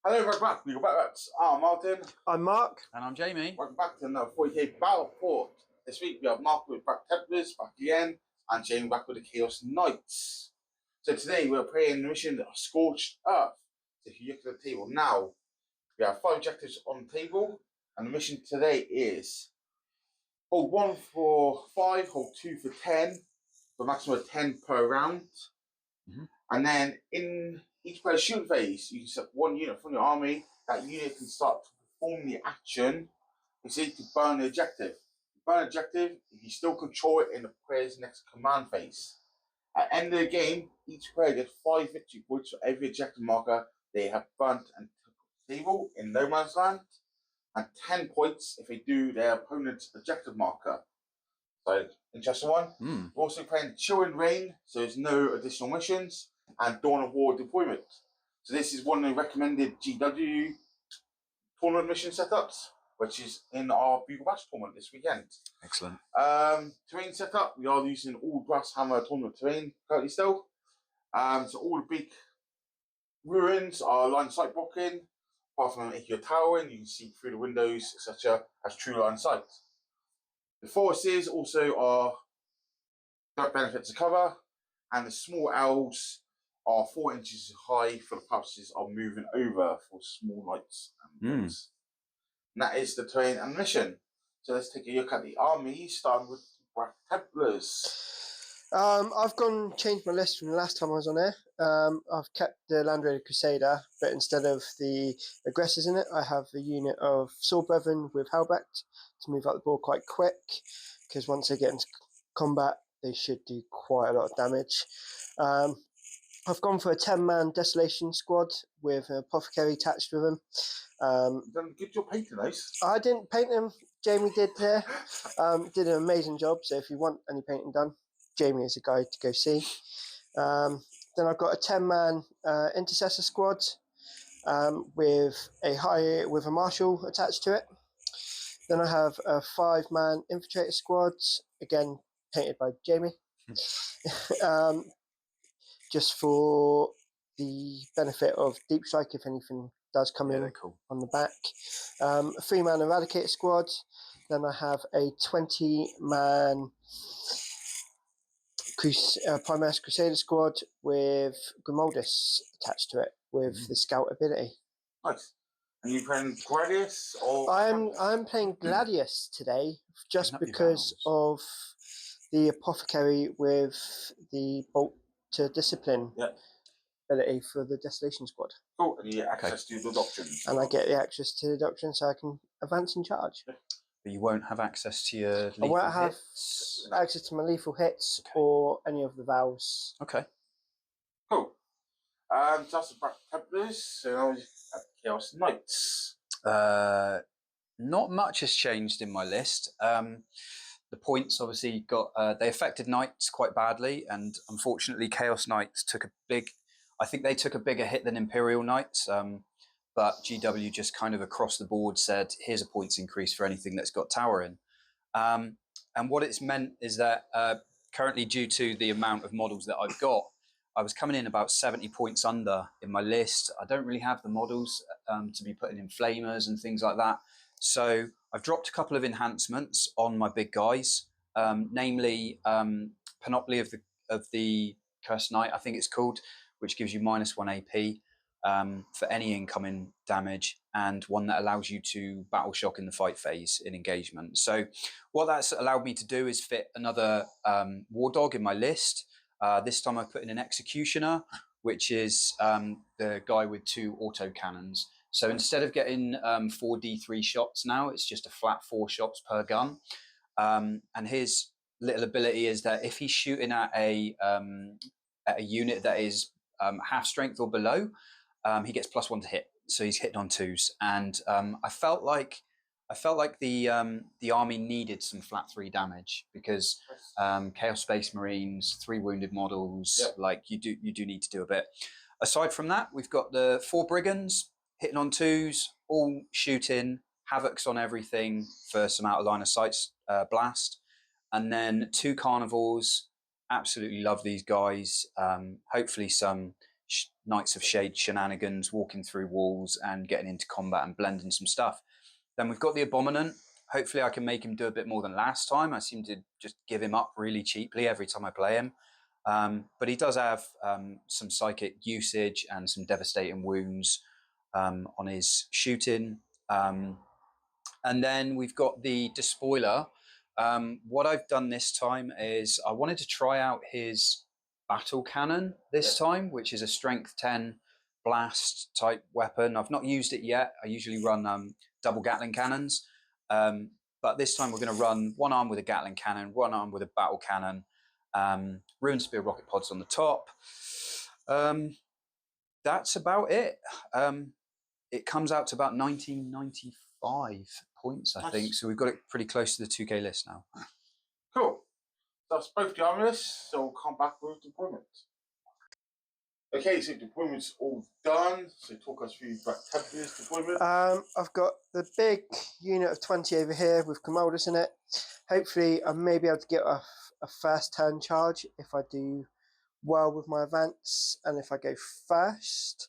Hello, welcome back. We're back. I'm Martin. I'm Mark. And I'm Jamie. Welcome back to another 40k Battle Report. This week we have Mark with back Templars back again, and Jamie back with the Chaos Knights. So today we're playing the mission of Scorched Earth. So if you look at the table now, we have 5 objectives on the table, and the mission today is hold 1 for 5, hold 2 for 10, for a maximum of 10 per round. And then in each player's shooting phase, you can select 1 unit from your army. That unit can start to perform the action. You see, to burn the objective. Burn the objective if you still control it in the player's next command phase. At the end of the game, each player gets 5 victory points for every objective marker they have burnt and took off the table in no man's land, and 10 points if they do their opponent's objective marker. So, interesting one. We're also playing Chill and Rain, so there's no additional missions, and Dawn of War deployment. So this is one of the recommended GW tournament mission setups, which is in our Bugle Bash tournament this weekend. Excellent. Terrain setup, we are using all Brass Hammer tournament terrain currently still. So all the big ruins are line of sight blocking. Apart from if you're towering, you can see through the windows, etc., as true line of sight. The forests also are direct benefits of cover, and the small elves are 4 inches high for the purposes of moving over for small knights and boys. And that is the terrain and mission. So let's take a look at the army, starting with the Black Templars. I've changed my list from the last time I was on there. I've kept the Land Raider Crusader, but instead of the aggressors in it, I have a unit of Sword Brethren with Hellbacked to move up the board quite quick, because once they get into combat, they should do quite a lot of damage. I've gone for a 10-man Desolation squad with an Apothecary attached with them. Done good job painting those. I didn't paint them. Jamie did there. Did an amazing job. So if you want any painting done, Jamie is a guy to go see. Then I've got a 10-man Intercessor squad with a Marshal attached to it. Then I have a 5-man Infiltrator squad, again painted by Jamie. Just for the benefit of Deep Strike if anything does come in on the back. A 3-man Eradicator squad. Then I have a 20-man Primaris Crusader squad with Grimaldus attached to it with the Scout ability. Nice. And you playing Gladius or? I'm playing Gladius today just because of the Apothecary with the Bolt to Discipline ability for the Desolation squad. Cool, and you get access to the doctrines. And I get the access to the doctrine so I can advance in charge. But you won't have access to your lethal I won't have hits? access to my lethal hits or any of the vows. Okay. Cool. So that's the Black Templars, so now we have Chaos Knights. Not much has changed in my list. The points obviously got they affected Knights quite badly, and unfortunately Chaos Knights took a bigger hit than Imperial Knights, but GW just kind of across the board said here's a points increase for anything that's got tower in, and what it's meant is that currently, due to the amount of models that I've got, I was coming in about 70 points under in my list. I don't really have the models to be putting in flamers and things like that, so I've dropped a couple of enhancements on my big guys, namely Panoply of the Cursed Knight, I think it's called, which gives you -1 AP for any incoming damage, and one that allows you to battle shock in the fight phase in engagement. So what that's allowed me to do is fit another War Dog in my list. This time I've put in an Executioner, which is the guy with 2 auto cannons. So instead of getting 4 D3 shots now, it's just a flat 4 shots per gun. And his little ability is that if he's shooting at a unit that is half strength or below, he gets +1 to hit. So he's hitting on 2s. And I felt like I felt like the army needed some flat 3 damage because Chaos Space Marines, 3 wounded models, Yep. like you do need to do a bit. Aside from that, we've got the 4 brigands hitting on 2s, all shooting, havocs on everything for some out of line of sight blast, and then 2 carnivores. Absolutely love these guys. Hopefully some Knights of Shade shenanigans, walking through walls and getting into combat and blending some stuff. Then we've got the Abominant. Hopefully I can make him do a bit more than last time. I seem to just give him up really cheaply every time I play him. But he does have some psychic usage and some devastating wounds on his shooting. And then we've got the Despoiler. What I've done this time is I wanted to try out his battle cannon this time, which is a strength 10 blast type weapon. I've not used it yet. I usually run double Gatling cannons, but this time we're going to run one arm with a Gatling cannon, one arm with a battle cannon, Ruin Spear rocket pods on the top. That's about it. It comes out to about 1995 points, I think. So we've got it pretty close to the 2K list now. Cool. That's both the army lists, so we'll come back with deployment. Okay, so deployment's all done. So talk us through Black Templars deployment. I've got the big unit of 20 over here with Commodus in it. Hopefully I may be able to get a first turn charge if I do well with my advance and if I go first.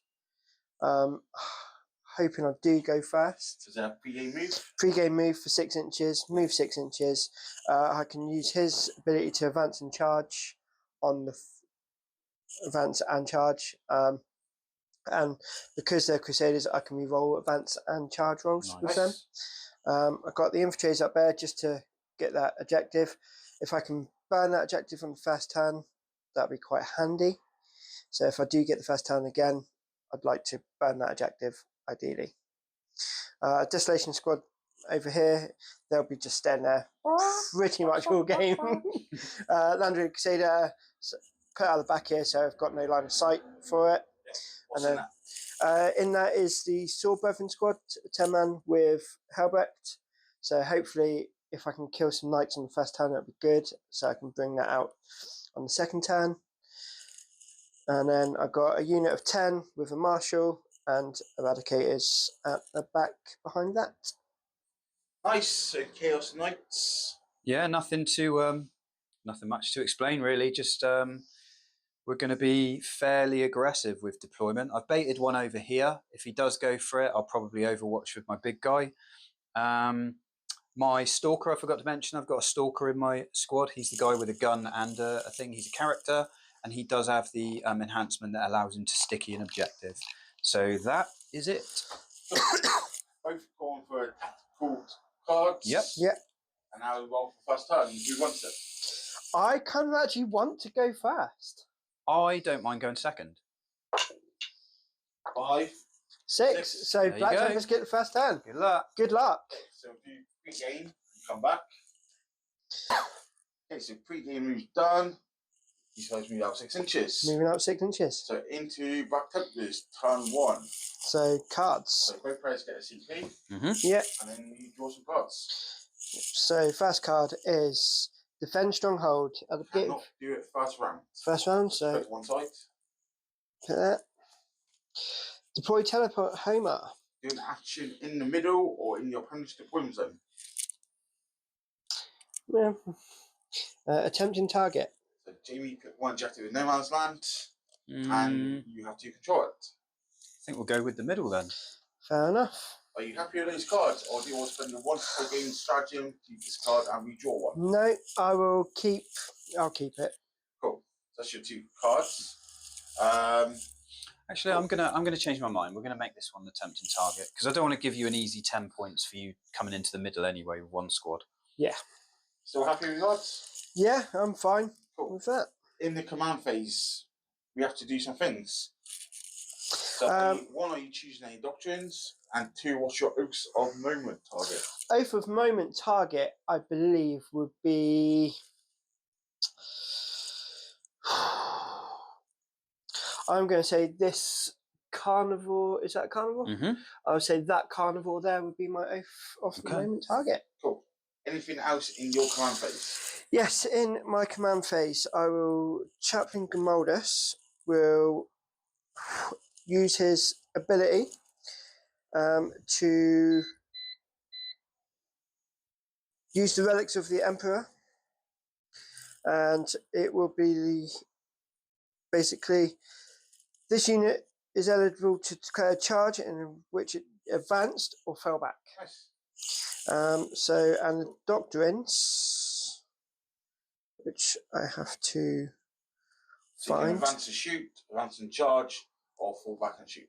Hoping I do go first. Is that a pre-game move? Pre-game move for 6 inches, move 6 inches. I can use his ability to advance and charge on the advance and charge. And because they're Crusaders, I can re-roll advance and charge rolls with them. I've got the infantries up there just to get that objective. If I can burn that objective on the first turn, that'd be quite handy. So if I do get the first turn again, I'd like to burn that objective, ideally. Desolation Squad over here, they'll be just standing there pretty much all game. Landry Crusader, put out the back here, so I've got no line of sight for it. What's and then in that is the Sword Brethren Squad, 10-man with Helbrecht. So hopefully if I can kill some knights on the first turn, that'll be good. So I can bring that out on the second turn. And then I've got a unit of 10 with a Marshal and Eradicators at the back behind that. Nice. So Chaos Knights. Yeah, nothing much to explain really. Just we're going to be fairly aggressive with deployment. I've baited one over here. If he does go for it, I'll probably overwatch with my big guy. My Stalker, I forgot to mention, I've got a Stalker in my squad. He's the guy with a gun and a thing. He's a character, and he does have the enhancement that allows him to sticky an objective. So that is it. Both going for tactical cards. Yep. And now we roll for first turn. Who wants it? I kind of actually want to go first. I don't mind going second. 5, 6. So There you Black go. Templars get the first turn. Good luck. Good luck. So do pre-game and come back. Okay, so pre-game move's done. These guys move out 6 inches. Moving out 6 inches. So into Black Templars, turn 1. So cards. So both players get a CP, Yep. and then you draw some cards. So first card is Defend Stronghold at the beginning. Cannot do it first round. First round, Put so it to one side. put that. Deploy Teleport Homer. Do an action in the middle or in your opponent's deployment zone. Yeah. Attempting target. So Jamie put one objective in no man's land, I and you have to control it. think we'll go with the middle then. Fair enough. Are you happy with those cards, or do you want to spend the one per game stratagem to keep this card and redraw one? No, I will keep. I'll keep it. Cool. That's your 2 cards. Actually, I'm gonna change my mind. We're gonna make this one the tempting target because I don't want to give you an easy 10 points for you coming into the middle anyway with one squad. Yeah. Still happy with cards? Yeah, I'm fine Cool. with that. In the command phase, we have to do some things. So, 1, are you choosing any doctrines? And 2, what's your oaths of moment target? Oath of Moment target, I believe, would be. I'm going to say this carnivore. Is that a carnivore? I would say that carnivore there would be my off the moment target. Cool. Anything else in your command phase? Yes, in my command phase, I will Chaplain Gamaldus will use his ability to use the relics of the Emperor, and it will be basically this unit is eligible to declare a charge in which it advanced or fell back. Nice. So, and the doctrines, which I have to So you can find. advance and shoot, advance and charge, or fall back and shoot.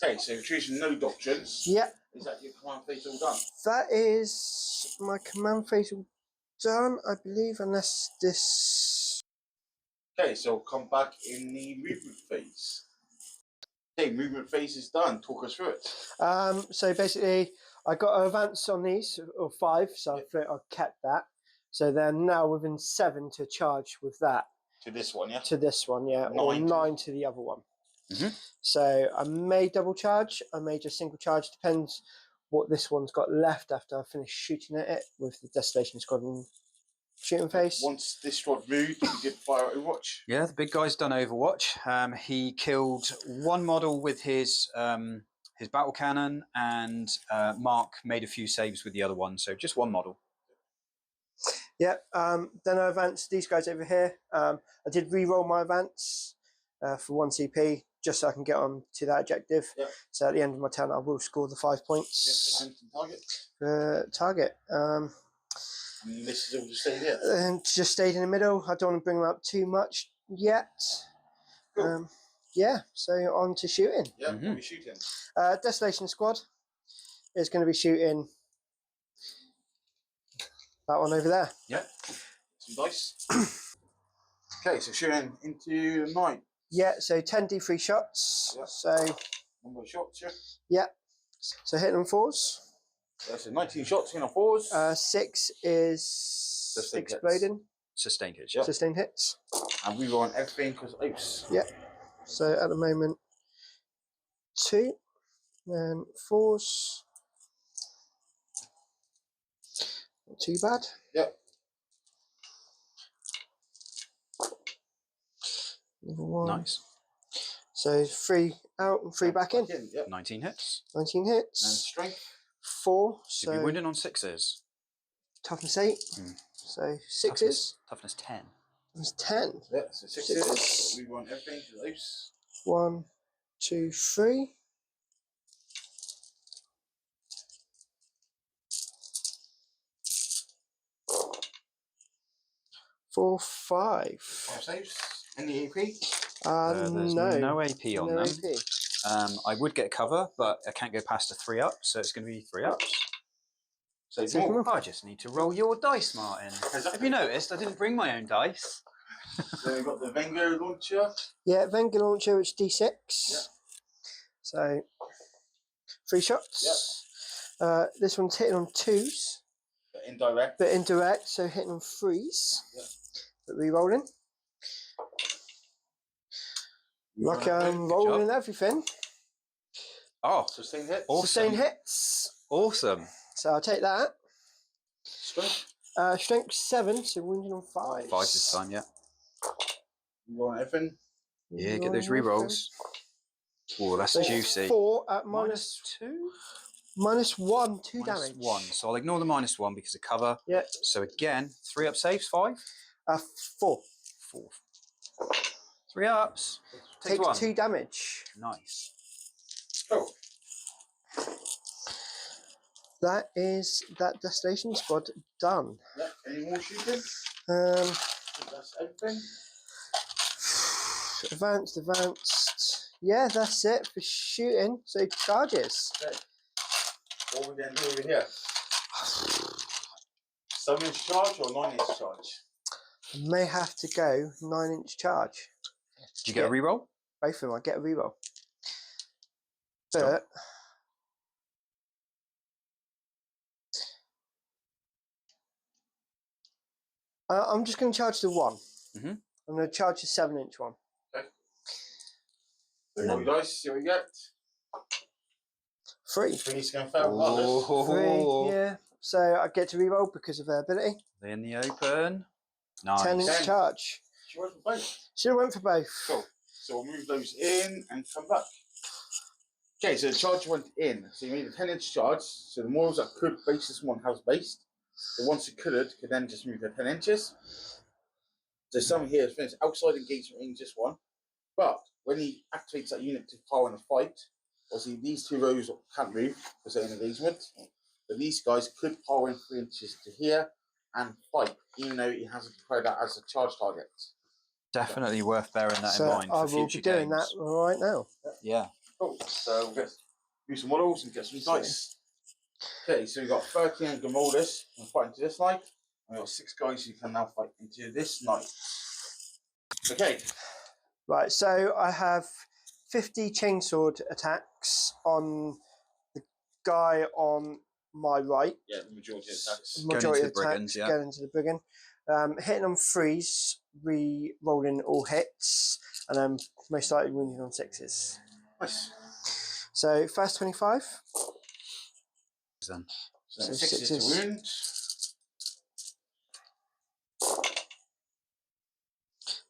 Okay, so attrition, no doctrines. Yeah. Is that your command phase all done? That is my command phase all done, I believe, unless this. Okay, so come back in the movement phase. Okay, movement phase is done. Talk us through it. So basically, I got an advance on these, or 5, so I kept that. So they're now within 7 to charge with that. To this one, yeah? To this one, yeah. 9 or 9 to the other one. So I may double charge, I may just single charge, depends what this one's got left after I finish shooting at it with the Desolation Squadron shooting phase. Once this squad moved, you did fire Overwatch. Yeah, the big guy's done Overwatch. He killed one model with his battle cannon, and Mark made a few saves with the other one, so just one model. Yeah, then I advanced these guys over here. I did re-roll my advance for 1 CP, just so I can get on to that objective. Yep. So at the end of my turn, I will score the 5 points. Yep, target. And this is all just stayed here? And just stayed in the middle. I don't want to bring them up too much yet. Cool. Yeah, so on to shooting. Yeah, what are we shooting? Desolation Squad is going to be shooting that one over there. Yeah. Some dice. Okay, so shooting into the night. Yeah, so 10 D3 shots. Yep. So number of shots, yeah? Yeah. So hitting on 4s. Yeah, so 19 shots, hitting on 4s. 6 is Sustained exploding. Sustained hits, yeah. Sustained hits. And we run everything because Oaks. Yeah. So at the moment, 2, then 4s. Not too bad. Yep. Number 1. Nice. So 3 out and 3 back in. Yep. 19 hits. 19 hits. And strength. 4. So you're winning on 6s. Toughness 8. So 6s. Toughness 10. Toughness 10. Yeah, so 6s. We run everything because Oaks. 1, 2, 3. 4, 5. 5 saves. Any AP? There's no AP on no them. AP. I would get cover, but I can't go past a 3 up, so it's going to be 3 ups. So I just need to roll your dice, Martin. Have you noticed I didn't bring my own dice? So we've got the Vengo launcher. Yeah, Venga launcher, which D6. Yeah. So 3 shots. Yep. This one's hitting on 2s. But indirect. But indirect, so hitting on 3s. Yep. But re-rolling. Lucky I'm rolling everything. Oh, Sustained hits. Awesome. Sustained hits. Awesome. So I'll take that. Strength. Strength 7, so wounding on 5. 5 this time, yeah. We run everything. Yeah, get those re-rolls. Oh, that's So juicy. 4 at Minus 2? minus 1, 2 Minus damage. 1. So I'll ignore the minus 1 because of cover. Yeah. So again, 3 up saves, 5? 4. 4. 3 ups. Takes 1. 2 damage. Nice. Cool. That is that Desolation Squad done. Yeah. Any more shooting? That's everything. Advanced. Yeah, that's it for shooting. So charges. Okay. What are we going to do over here? 7-inch charge or 9-inch charge? I may have to go 9-inch charge. Did you get a reroll? Both of them, I get a reroll. Sure. But I'm just going to charge the 1. I'm going to charge a 7-inch one. Roll your dice, see what you get. 3. 3's going to fail regardless. 3, yeah. So I get to reroll because of their ability. They're in the open. Nice. 10-inch 10. charge. She went for both. Should have went for both. Cool. So we'll move those in and come back. Okay, so the charge went in. So you made a 10-inch charge. So the models that could base this one has based. The ones who could then just move their 10 inches. So some here is finished outside engagement range, this one. But when he activates that unit to fire in a fight, obviously these 2 rows can't move because they're in engagement. But these guys could power in 3 inches to here and fight, even though he hasn't declared that as a charge target. Definitely worth bearing that in mind for future games. I will be doing that right now. Yeah. Cool. So we'll do some models and get some dice. Okay, so we've got 13 Gamoldus who can fight into this knight. And we've got 6 guys who can now fight into this knight. Okay. Right, so I have 50 chainsword attacks on the guy on my right. Yeah, the majority of attacks. Majority Going of into the attacks brigands, yeah. going into the brigand. Hitting on 3s, re-rolling all hits, and then most likely wounding on 6s. Nice. So first 25. So So 6 6s. to wound.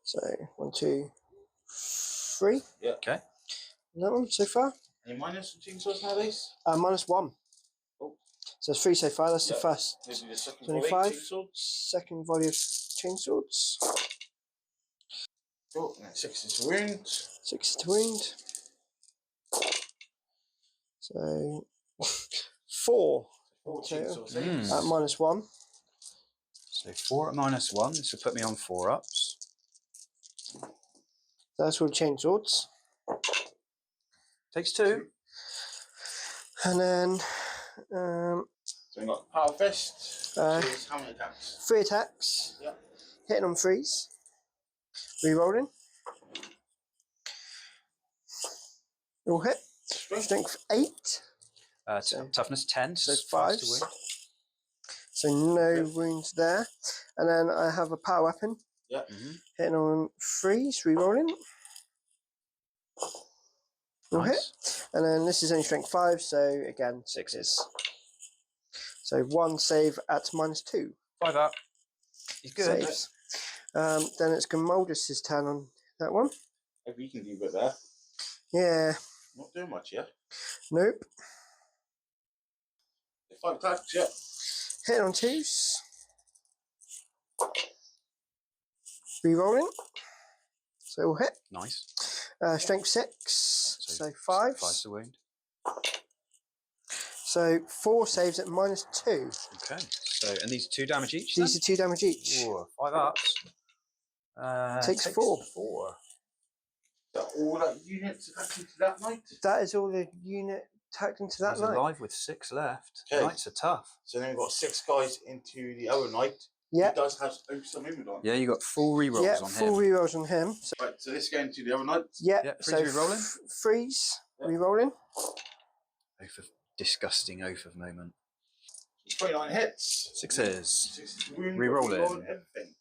So 1, 2, 3. Yeah. Okay. That one so far. Any minus on chainswords nowadays? -1. Oh. So it's 3 so far. That's Yeah. the first. We'll do the second volley 25. chainswords. Second volley of chainswords. Cool. And then 6 to wound. 6 to wound. So 4. 4 Okay. chainsaw saves. At -1. So 4 at -1. This will put me on 4 ups. That's all chainswords. Takes 2. And then So we've got Power Fist. Which is how many attacks? 3 attacks. Yeah. Hitting on 3s. Rerolling. All hit. Strength 8. So- Toughness 10. So fast to 5s. wound. So no wounds there. And then I have a power weapon. Yeah. Hitting on 3s, rerolling. All hit. Nice. And then this is only strength 5, so again 6s. So 1 save at -2. 5 up. He's good. Saves. Then it's Gamoldus' turn on that one. Maybe you can do a bit there. Yeah. Not doing much, yeah? Nope. 5 attacks, yeah. Hitting on 2s. Rerolling. So all hit. Nice. Strength 6. So 5s. 5 to wound. So 4 saves at -2. Okay. So, and these are 2 damage each? These are 2 damage each. Ooh, 5 ups. Takes 4. 4. Is that all that units attacking to that knight? That is all the unit tacked into that He's knight. alive with 6 left. Okay. Knights are tough. So then we've got 6 guys into the other knight. Yeah. He does have some movement on. Yeah, you got full rerolls Yeah, on full him. rerolls on him. So, Right, so this going to the other knight. yeah, Yeah, freeze so rerolling. Freeze, Yeah. rerolling. Disgusting oath of moment. 29 hits. 6s. 6 wound. Rerolling. Everything.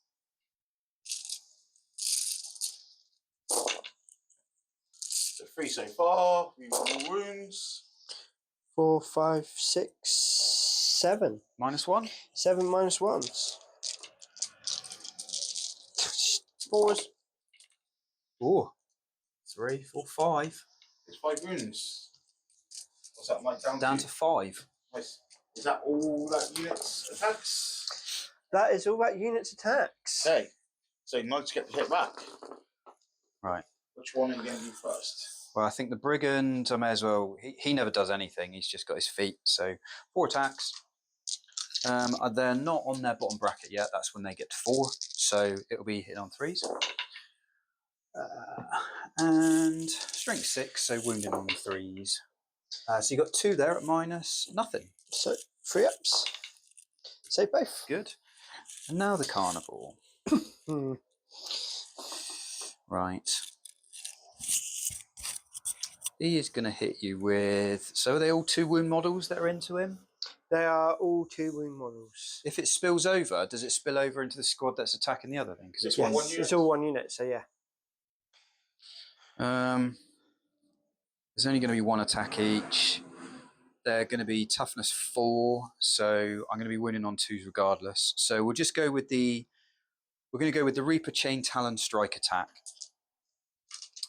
So 3 so far. Reroll wounds. 4, 5, 6, 7. -1. 7 -1s. 4s. Ooh. 3, 4, 5. It's 5 wounds. What's that knight down, Down to 5. Nice. Is that all that unit's attacks? That is all that unit's attacks. Okay. So knights get to hit back. Right. Which one are you going to do first? Well, I think the brigand, I may as well. He never does anything. He's just got his feet. So 4 attacks. They're not on their bottom bracket yet. That's when they get to 4. So it'll be hitting on 3s. And strength 6, so wounding on 3s. So you got 2 there at -0. So 3 ups. Save both. Good. And now the carnival. Right. He is going to hit you with. So are they all 2 wound models that are into him? They are all 2 wound models. If it spills over, does it spill over into the squad that's attacking the other thing? Because it's Yes. one. It's all 1 unit, so yeah. There's only going to be 1 attack each. They're going to be toughness 4, so I'm going to be winning on 2s regardless. So we'll just go with the. We're going to go with the Reaper Chain Talon Strike attack.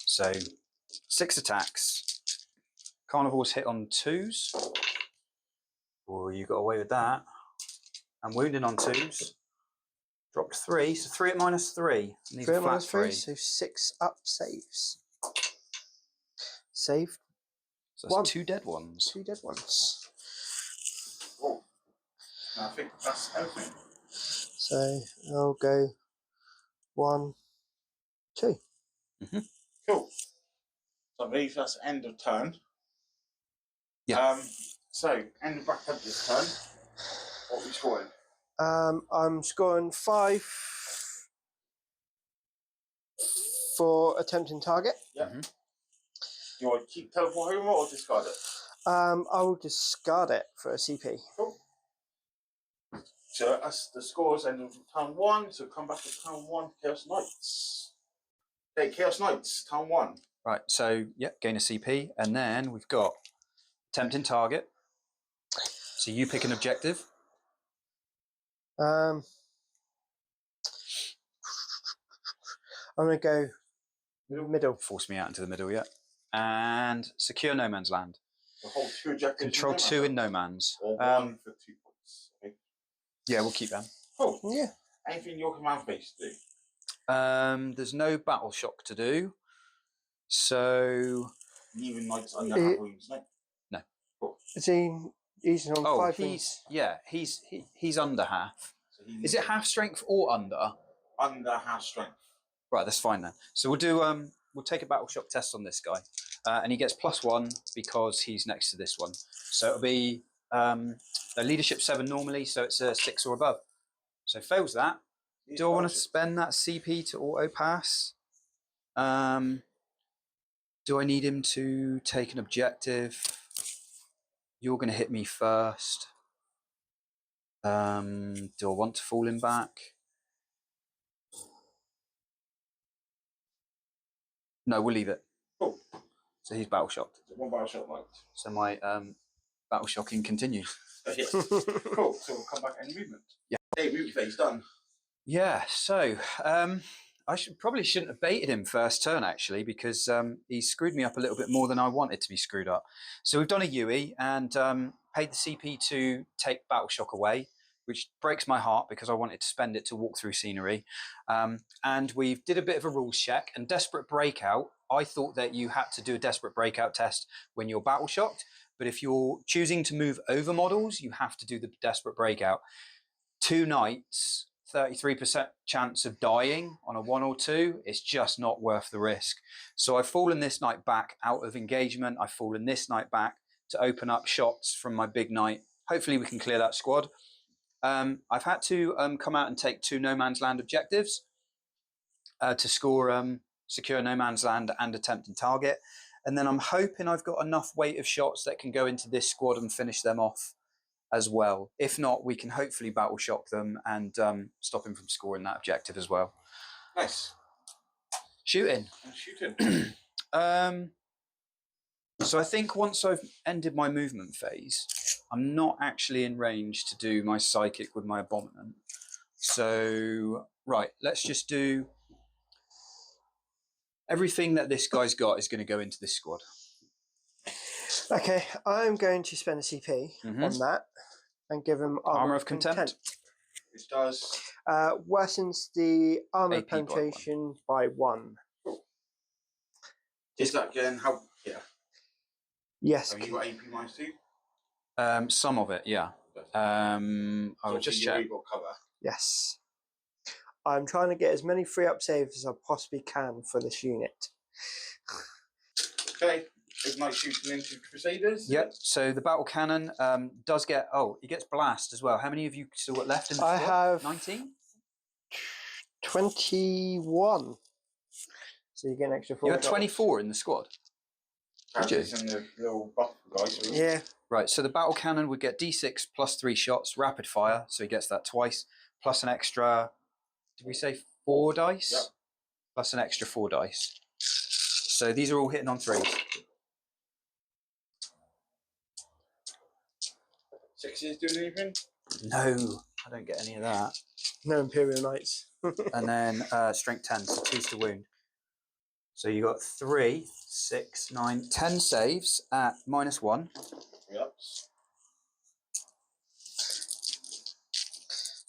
So 6 attacks. Carnivores hit on 2s. Oh, you got away with that. I'm wounding on 2s. Dropped 3, so 3 at -3. And these 3 are at flat -3, 3. so 6 up saves. Saved. So that's 1. 2 dead ones. 2 dead ones. Oh. I think that's everything. So I'll go 1, 2. Cool. So I believe that's the end of turn. Yeah. So end of Black Templars turn. What are we scoring? I'm scoring 5 for attempting target. Yeah. You want to keep teleport home or discard it? I will discard it for a CP. Cool. So that's the scores end of turn 1. So come back to turn 1, Chaos Knights. Okay, Chaos Knights, turn 1. Right, so yeah, gain a CP, and then we've got tempting target. So you pick an objective. I'm going to go middle. Force me out into the middle, yeah. And secure no man's land. The whole 2 objectives. Control 2 in no man's. Or 1 for 2 points. Okay. Yeah, we'll keep them. Cool. Yeah. Anything in your command base to do? There's no battle shock to do. So Even Knights under half wounds, no? No. Cool. Is he's on 5 he's under half. So Is it half strength or under? under half strength? Right, that's fine then. So we'll do we'll take a battle shock test on this guy, and he gets +1 because he's next to this one. So it'll be a leadership 7 normally, so it's a 6 or above. So fails that. Do I want to spend that CP to auto pass? Do I need him to take an objective? You're going to hit me first. Do I want to fall him back? No, we'll leave it. Cool. So he's battle shocked. 1 battle shot light. So my battle shocking continues. Yes. Cool. So we'll come back any movement. Yeah. Hey, movie phase done. Yeah. So I probably shouldn't have baited him first turn actually, because he screwed me up a little bit more than I wanted to be screwed up. So we've done a UE and paid the CP to take battle shock away, which breaks my heart because I wanted to spend it to walk through scenery. And we did a bit of a rules check, and desperate breakout. I thought that you had to do a desperate breakout test when you're battle shocked, but if you're choosing to move over models, you have to do the desperate breakout. 2 knights, 33% chance of dying on a 1 or 2. It's just not worth the risk. So I've fallen this knight back out of engagement. I've fallen this knight back to open up shots from my big knight. Hopefully we can clear that squad. I've had to come out and take 2 no man's land objectives to score secure no man's land and attempting target. And then I'm hoping I've got enough weight of shots that can go into this squad and finish them off as well. If not, we can hopefully battle shock them and stop him from scoring that objective as well. Nice. Shooting. Shooting. So I think once I've ended my movement phase, I'm not actually in range to do my psychic with my abominant. So, right, let's just do everything that this guy's got is going to go into this squad. Okay, I'm going to spend a CP on that and give him Armor of Contempt. Which does worsens the armor AP by penetration by 1. Cool. Is that again how? Yeah. Yes. Have you got AP -2? Some of it, yeah. I will just check. Got cover. Yes. I'm trying to get as many free up saves as I possibly can for this unit. Okay. Ignite shooting into Crusaders. Yep. So the battle cannon does get. Oh, he gets blast as well. How many of you still got left in the I squad? have 19. 21. So you get an extra 4. You had 24 in the squad. Did you? Practice in the little buff guys. Really. Yeah. Right, so the battle cannon would get D6 plus 3 shots, rapid fire, so he gets that twice, plus an extra, did we say 4 dice? Yep. Plus an extra 4 dice. So these are all hitting on 3s. 6s doing anything? No, I don't get any of that. No Imperial Knights. And then strength 10, so 2's to wound. So you got 3, 6, 9, 10 saves at -1. 3 ups.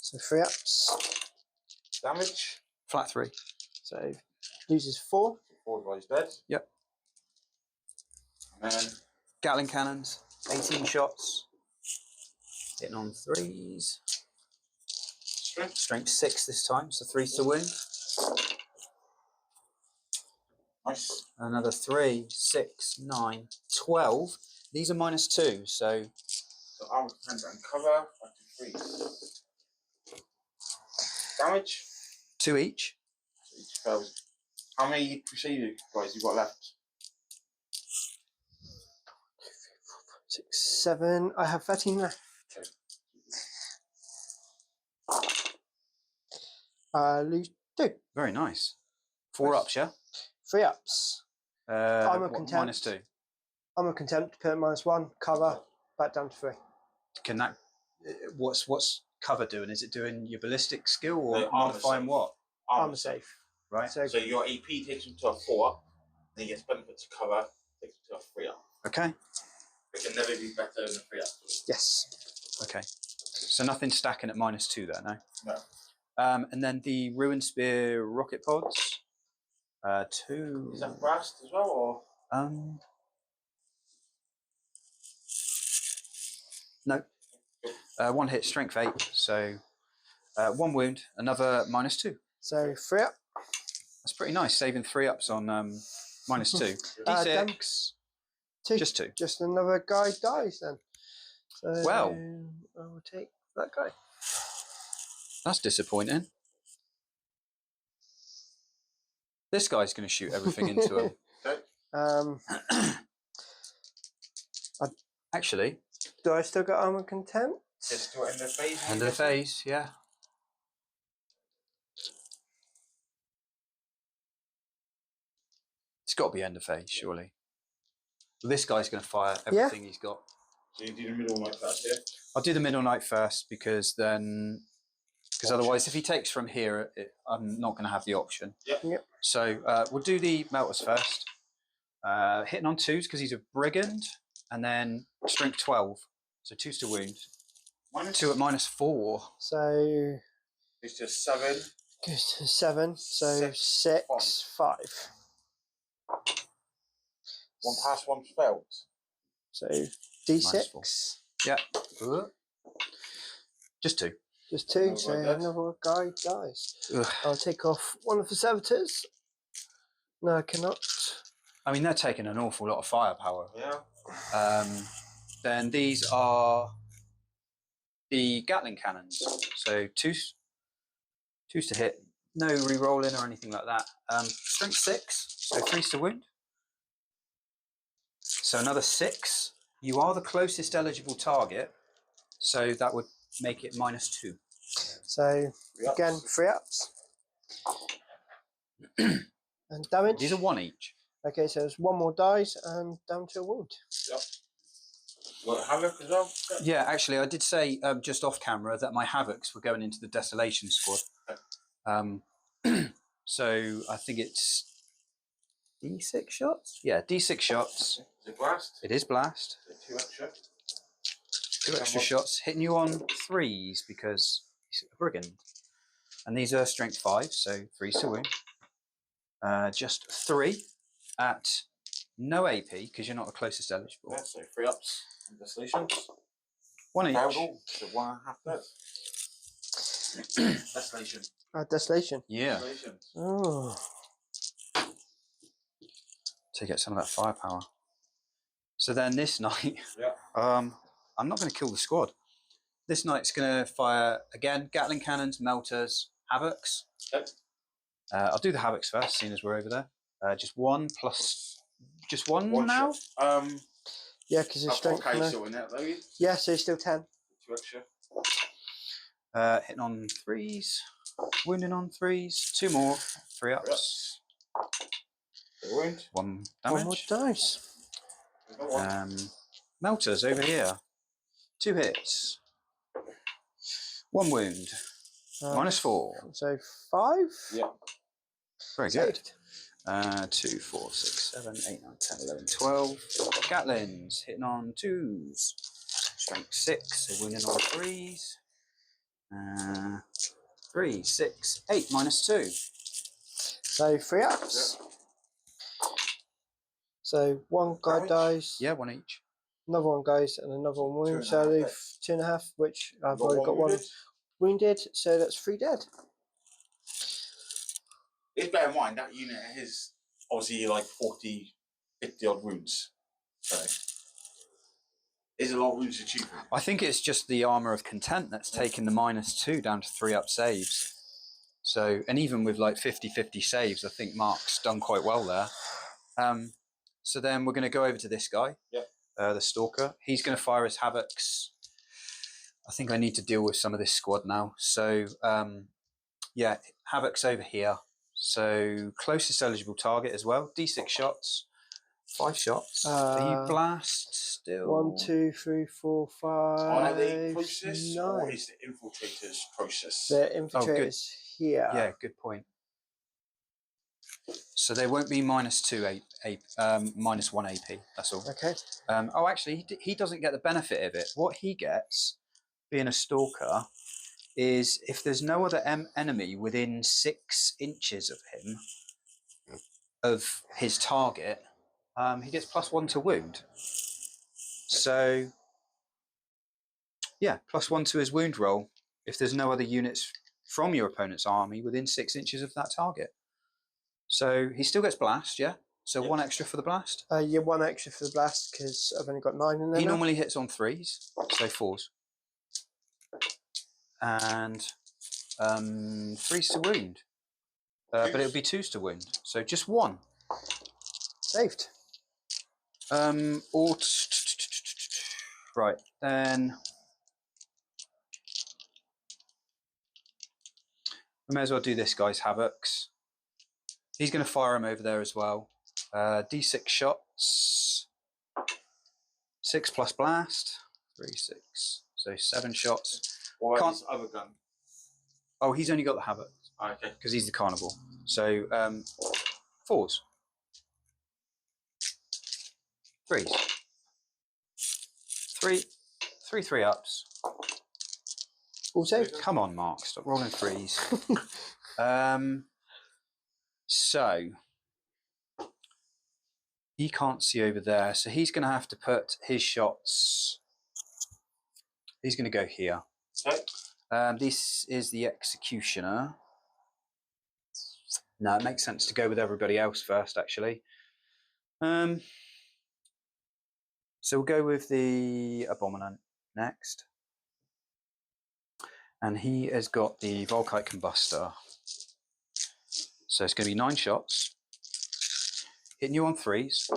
So 3 ups. Damage. Flat 3. So loses 4. 4 guys dead. Yep. And then Gatling cannons, 18 shots. Hitting on 3s. strength. Strength 6 this time, so 3's to wound. Nice. Another 3, 6, 9, 12. These are -2, so So armor defense and cover. Back to 3s. Damage. 2 each. So each fails. How many Crusader guys you got left? 6, 7. I have 13 left. Lose 2. Very nice. 4 Nice. ups, yeah? 3 ups. Armor what, contempt. -2. I'm a contempt, put -1. Cover, back down to 3. Can that? What's cover doing? Is it doing your ballistic skill or The armor modifying save. what? Armor safe. Right. So, So your AP takes him to a 4 up, then he gets benefit to cover, takes him to a 3 up. Okay. It can never be better than a 3 up. yes. Okay. So nothing stacking at -2 there, no. No. And then the Ruin Spear rocket pods. 2. Is that brass as well, or? No. 1 hit, strength 8. So 1 wound, another -2. So 3 up. That's pretty nice, saving 3 ups on -2. D6. 2. Just 2. Just another guy dies then. So Well. I will take that guy. That's disappointing. This guy's going to shoot everything into him. Okay. Actually, Do I still got armor contempt? Just to end the phase. end of the phase, yeah. It's got to be end of phase, surely. Well, this guy's going to fire everything he's got. So you do the middle like that, yeah? I'll do the middle knight first because otherwise, if he takes from here, I'm not going to have the option. Yep. So we'll do the melters first. Hitting on 2s because he's a brigand, and then strength 12, so 2's to wound. -2 at -4. So It's just 7. goes to 7. So 6, 5. 1 pass, 1 failed. So D6. Yeah. Just 2. Just 2. Another So guy dies. another guy dies. Ugh. I'll take off one of the servitors. No, I cannot. I mean, they're taking an awful lot of firepower. Yeah. Then these are the Gatling cannons. So 2's to hit. No re-rolling or anything like that. Strength 6, so 3's to wound. So another 6. You are the closest eligible target, so that would make it -2. So again, 3 ups. And damage. These are 1 each. Okay, so there's 1 more dies and down to a wound. Yep. Well, Havoc as well? Yeah, actually, I did say just off camera that my Havocs were going into the Desolation squad. So I think it's D6 shots? Yeah, D6 shots. Is it blast? It is blast. Is it 2 extra? 2 extra shots. Hitting you on 3s because he's a brigand. And these are strength 5, so 3's to wound. Just 3 at no AP because you're not the closest eligible. Yeah, so 3 ups. Desolation. 1 each. Failed all. So 1.5 dead. Desolation. Desolation. Yeah. Desolation. Oh. To get some of that firepower. So then this knight, Yeah. I'm not going to kill the squad. This knight's going to fire again, Gatling cannons, melters, Havocs. Okay. I'll do the Havocs first, seeing as we're over there. Just 1 plus Just one, One now? shot. Yeah, because his strength. Okay, No. so in that though. You? Yeah, so he's still 10. 2 extra. Hitting on 3s, wounding on 3s, 2 more, 3 ups. Wound. 1 One more damage. dice. Melters over here. 2 hits. 1 wound. -4. So 5. Yeah. Very good. Saved. 2, 4, 6, 7, 8, 9, 10, 11, 12. Gatlins hitting on 2s. Strength 6, so wounding on 3s. 3, 6, 8, -2. So 3 ups. Yeah. So one guy Damage? dies. Yeah, 1 each. Another one goes, and another one wounds. So I 2.5 leave deaths. 2.5, which I've Got already got one wounded. wounded. So that's 3 dead. Just bear in mind that unit is obviously like 40, 50 odd wounds. So there's a lot of wounds achievement. I think it's just the armor of content that's taken the -2 down to 3 up saves. So, and even with like 50-50 saves, I think Mark's done quite well there. So then we're going to go over to this guy, the Stalker. He's going to fire his Havocs. I think I need to deal with some of this squad now. So, yeah, Havocs over here. So closest eligible target as well. D6 shots. 5 shots. Are you blast still? 1, 2, 3, 4, 5. Are they process 9. or is the infiltrators process? The infiltrators here. Yeah, good point. So they won't be -2 -1 AP. That's all. Okay. Oh, actually, he doesn't get the benefit of it. What he gets, being a Stalker, is if there's no other enemy within 6 inches of him, of his target, he gets +1 to wound. So, yeah, +1 to his wound roll if there's no other units from your opponent's army within 6 inches of that target. So he still gets blast, yeah? So 1 extra for the blast? Yeah, 1 extra for the blast because I've only got 9 in there. He now. normally hits on 3s, so 4s. And 3s to wound. But it would be 2s to wound. So just 1. Saved. Right, then we may as well do this guy's Havocs. He's going to fire him over there as well. D6 shots. 6 plus blast. 3, 6. So 7 shots. Or his other gun? Oh, he's only got the Havoc. Oh, okay. Because he's the carnival. So 4s. 3s. 3 ups. All saved. Come on, Mark. Stop rolling 3s. So he can't see over there. So he's going to have to put his shots. He's going to go here. Okay. This is the Executioner. No, it makes sense to go with everybody else first, actually. So we'll go with the Abominant next. And he has got the Volkite Combustor. So it's going to be 9 shots. Hitting you on 3s.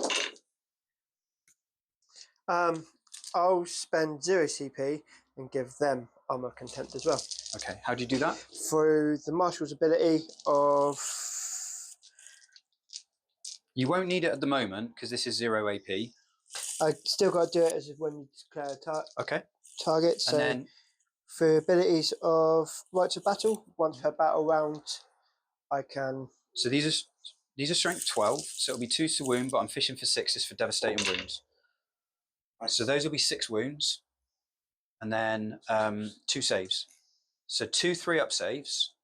I'll spend 0 CP and give them armor content as well. Okay, how do you do that? Through the Marshal's ability of... You won't need it at the moment because this is 0 AP. I still got to do it as when you declare a Okay. target. So And then for abilities of Rites of Battle, once per battle round, I can... so these are strength 12, so it'll be 2 to wound, but I'm fishing for 6s for devastating wounds. So those will be 6 wounds, and then 2 saves. So 2 3-up saves,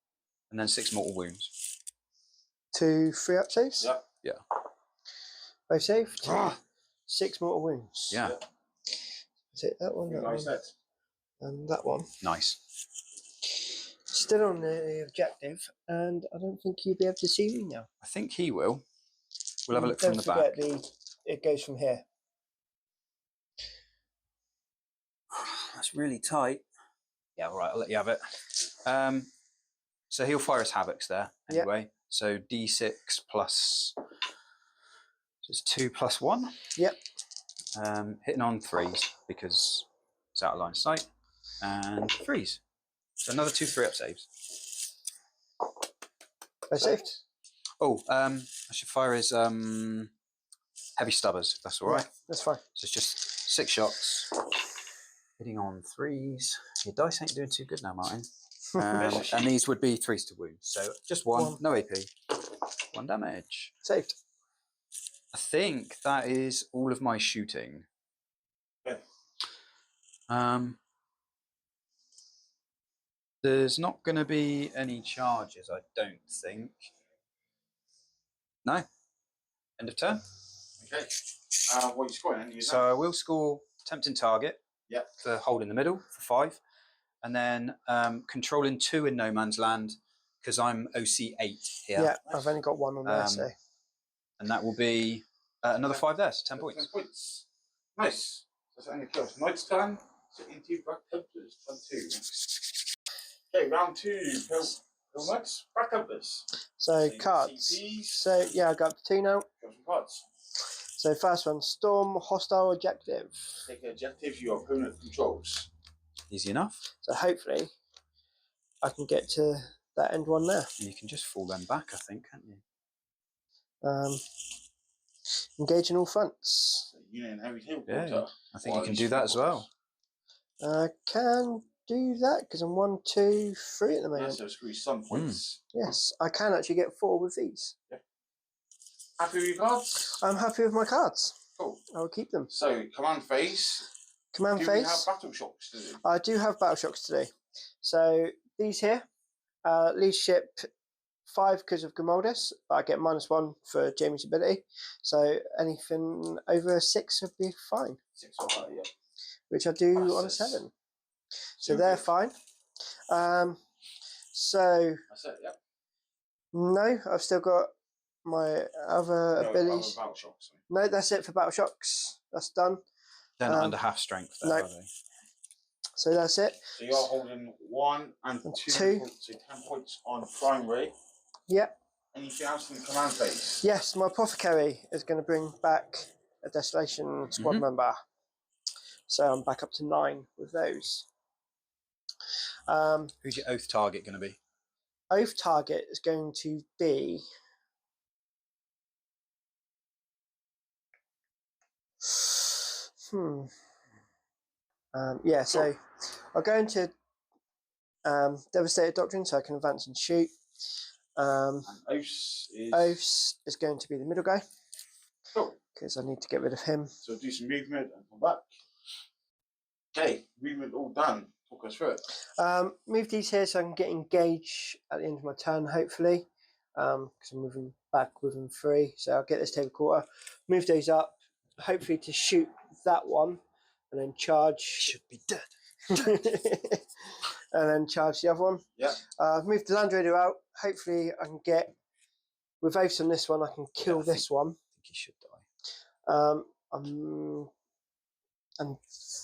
and then 6 mortal wounds. 2 3-up saves? Yep. Yeah. Both saved. 6 mortal wounds. Yeah. Take that one, that one, and that one. Nice. Still on the objective, and I don't think you'll be able to see me now. I think he will. We'll have a look Don't from the back. forget it goes from here. That's really tight. Yeah, all right, I'll let you have it. So he'll fire his Havocs there anyway. So D6 plus Just 2 + 1. Yep. Hitting on 3s because it's out of line of sight. And 3s. So another 2 3-up saves. I saved. Oh, I should fire his heavy stubbers, if that's all right. Yeah, that's fine. So it's just 6 shots. Hitting on 3s. Your dice ain't doing too good now, Martin. And these would be 3s to wound. So just 1, no AP. 1 damage. Saved. I think that is all of my shooting. Okay. There's not going to be any charges, I don't think. No. End of turn. Okay. What are you scoring? So I will score tempting target. Yep. To hold in the middle for 5. And then controlling 2 in no man's land because I'm OC 8 here. Yeah, I've only got 1 on there, so. And that will be another 5 there, so 10 points. 10 points. Nice. That's only Chaos Knight's turn. So into Black Templars, turn 2. Okay, round 2. Go Knights, Black Templars. So Same cards. CPs. So yeah, I got up to 2 now. Got some cards. So first one, Storm Hostile Objective. Take an objective your opponent controls. Easy enough. So hopefully I can get to that end one there. You can just fall them back, I think, can't you? Engage in all fronts. So unit and heavy table Yeah, quarter. I think you can do that as well. Can do that because I'm 1, 2, 3 at the Yeah, moment. so screw some points. Yes, I can actually get 4 with these. Yeah. Happy with your cards? I'm happy with my cards. Cool. I will keep them. So command phase. Command Do phase. we have battle shocks to do? I do have battle shocks today. So these here, leadership 5 because of Gamaldus, but I get -1 for Jamie's ability. So anything over 6 would be fine, 6 or higher, yeah. which I do on a 7. So they're fine. So That's it, yeah. no, I've still got my other abilities. Battle shocks. No, that's it for battle shocks. That's done. They're not under half strength, there, no. are they? So that's it. So you're holding 1 and 2 points, so 10 points on primary. Yep. Anything else in the command phase? Yes, my apothecary is going to bring back a desolation squad member. So I'm back up to 9 with those. Who's your oath target going to be? Oath target is going to be yeah, so I'll go into Devastated Doctrine so I can advance and shoot. And Oaths is going to be the middle guy. Cool. Because I need to get rid of him. So do some movement and come back. Okay, movement all done. Talk us through it. Move these here so I can get engaged at the end of my turn, hopefully. Because I'm moving back within 3. So I'll get this table quarter. Move those up, hopefully to shoot that one. And then charge. Should be dead. And then charge the other one. Yeah. Move the Land Raider out. Hopefully I can get, with Oaths on this one, I can kill this one. I think he should die. And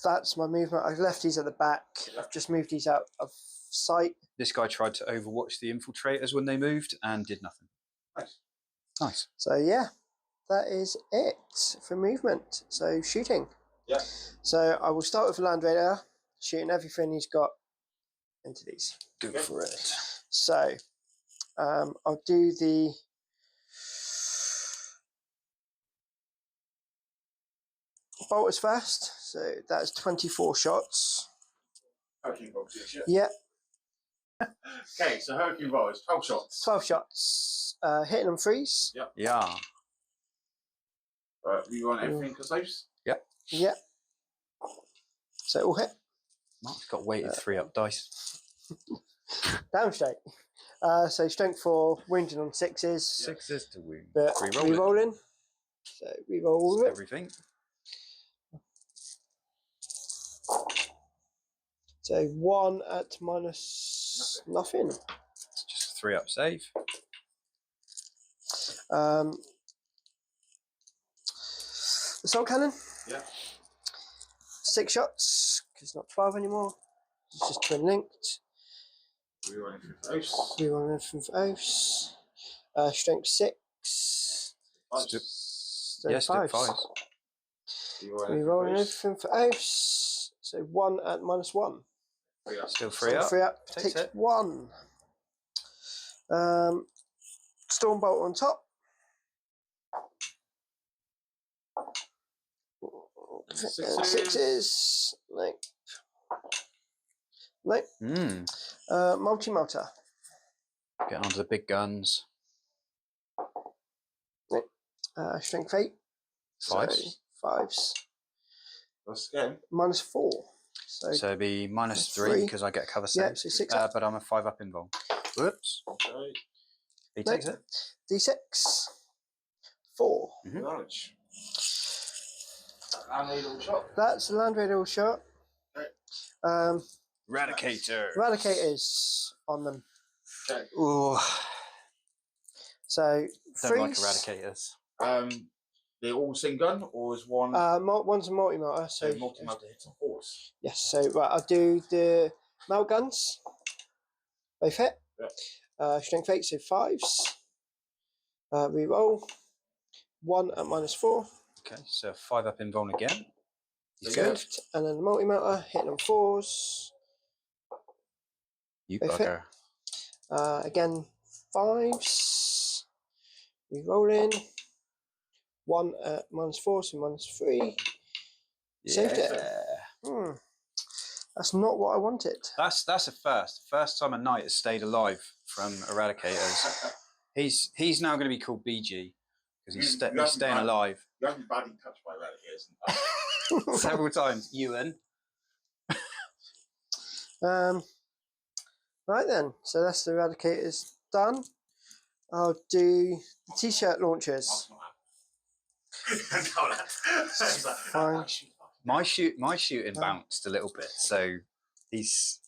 that's my movement. I've left these at the back. I've just moved these out of sight. This guy tried to overwatch the infiltrators when they moved and did nothing. Nice. Nice. So yeah, that is it for movement. So shooting. Yeah. So I will start with the Land Raider, shooting everything he's got into these. Go for it. So I'll do the bolters first. So that's 24 shots. Hurricane bolt, yeah. Yeah. Okay, so Hurricane bolt is 12 shots. 12 shots. Hitting them freeze. Yep. Yeah. We want everything because those? Yep. Yep. So it will hit. Mark's got weighted 3-up dice. Damn straight. So strength 4, wounded on 6s. 6s to wound. But re-rolling. So re-roll with it. Everything. So 1 at minus nothing. It's just a 3-up save. Assault cannon. Yeah. 6 shots, because it's not 12 anymore. It's just twin linked. We want everything for Oaths. We want everything for Oaths. Strength 6. So Yes, do fives. fives. We're rolling everything for oaths. So 1 at -1. Still So 3 up. 3 up. Takes Takes it. 1. Stormbolt on top. Sixes. No. No. Multi-melter. Getting onto the big guns. No. Strength 8. Fives. So fives. Let's go. -4. So it'd be -3 3. because I get a cover Yeah, save. so 6 up. But I'm a 5 up involved. Whoops. Okay. He takes it. D6. 4. Knowledge. And a little shot. That's a land raider shot. Okay. Eradicator. Eradicators on them. Okay. Ooh. So Don't like freeze. eradicators. They're all same gun, or is one One's a multi-melter. So multi-melter hits on force? yes. So right, I'll do the melt guns. Both hit. Yeah. Strength 8, so fives. Reroll. 1 at -4. Okay, so 5 up invuln again. He's Yeah. good. And then the multi-melter hitting on 4s. You Both bugger. Again, 5s. Rerolling. 1 at -4, so -3. Saved it. That's not what I wanted. That's a first. First time a knight has stayed alive from eradicators. He's now going to be called BG because he's staying alive. You haven't been badly touched by eradicators. Several times, Ewan. Right then, so that's the eradicators done. I'll do the t-shirt launchers. Fine. My shooting bounced a little bit, so he's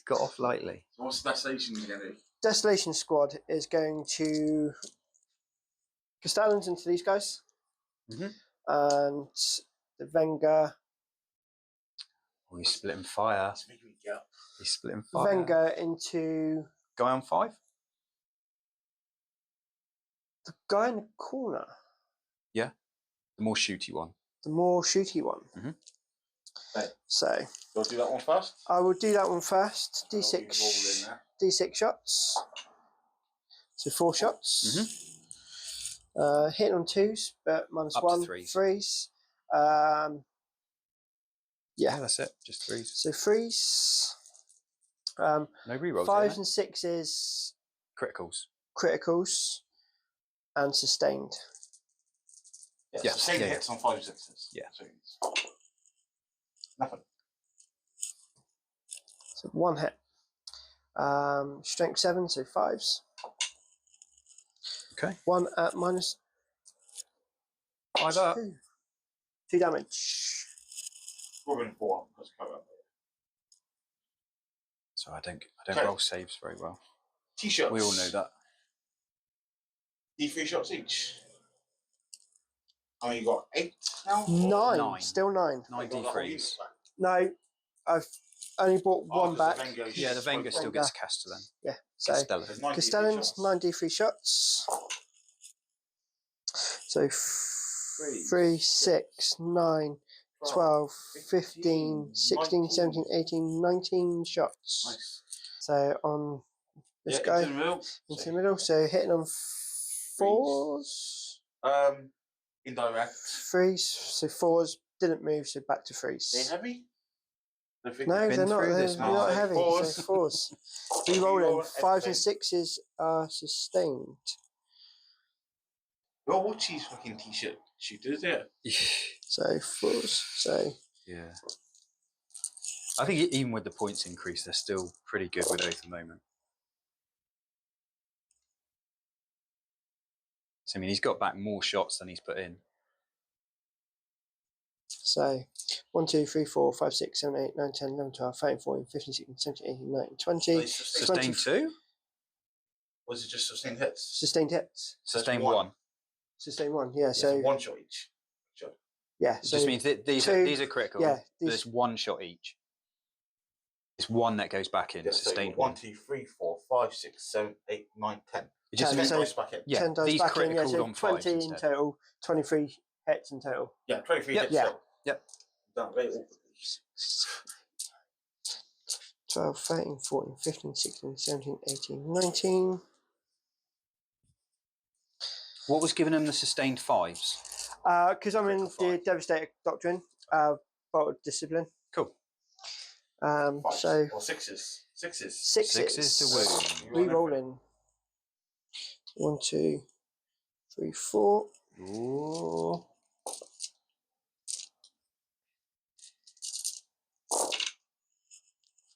got off lightly. What's the destination you're going to do? Desolation Squad is going to Castellans into these guys, and the Venga. Oh, he's splitting fire. That's making me get up. He's splitting fire. Venga into Guy on 5. the guy in the corner. Yeah, the more shooty one. The more shooty one. Okay. So You'll do that one first? I will do that one first. I'll be rolling D6. there. D6 shots. So 4 shots. Hitting on 2s, but Up to -1. threes. Threes. Yeah, that's it. Just 3s. So threes. No rerolls. 5s and 6s. Criticals. Criticals. And sustained. Yeah, sustained hits on 5 6s. Yeah. Nothing. So 1 hit. Strength 7, so 5s. Okay. 1 at -5 up. 2 damage. We're going 4 because cover up. So I don't roll saves very well. T-shirts. We all know that. D3 shots each. How many you got? 8 now? 9. Still 9. 9 D3s. No, I've only brought one back. Yeah, the Venga still gets cast to them. Yeah, so Castellan. Castellans, 9 D3 shots. So 3, 6, 9, 12, 15, 16, 17, 18, 19 shots. Nice. So on this guy into the middle. So hitting on 4s. Indirect. 3s. So 4s didn't move, so back to 3s. They heavy? No, they're not. They're not heavy. Fours. So 4s. Rerolling. 5s and 6s are sustained. Well, what's these fucking t-shirt shooters there? So 4s. So Yeah. I think even with the points increase, they're still pretty good with Oath at the moment. So, I mean, he's got back more shots than he's put in. So 1, 2, 3, 4, 5, 6, 7, 8, 9, 10, 11, 12, 13, 14, 15, 16, 17, 18, 19, 20. Sustained 2? Was it just sustained hits? Sustained hits. Sustained 1. Sustained 1, yeah. So So 1 shot each. yeah. It So just means that these are critical. yeah, There's 1 shot each. It's one that goes back in. Yeah, so Sustained 1, 2, 3, 4, 5, 6, 7, 8, 9, 10. It just 10, means Ten so dice back in. yeah, 10 dice these back in, critical yeah, so on 20 5s in instead. total, 23 hits in total. Yeah, 23 Yep. hits. Yeah. So. Yep. Done very awkwardly. 12, 13, 14, 15, 16, 17, 18, 19. What was giving him the sustained 5s? Because I'm in Critical the five. Devastator Doctrine, Bolt of Discipline. Cool. Fives. So Or 6s. 6s. Sixes to wound. Re-rolling. 1, 2, 3, 4. Ooh.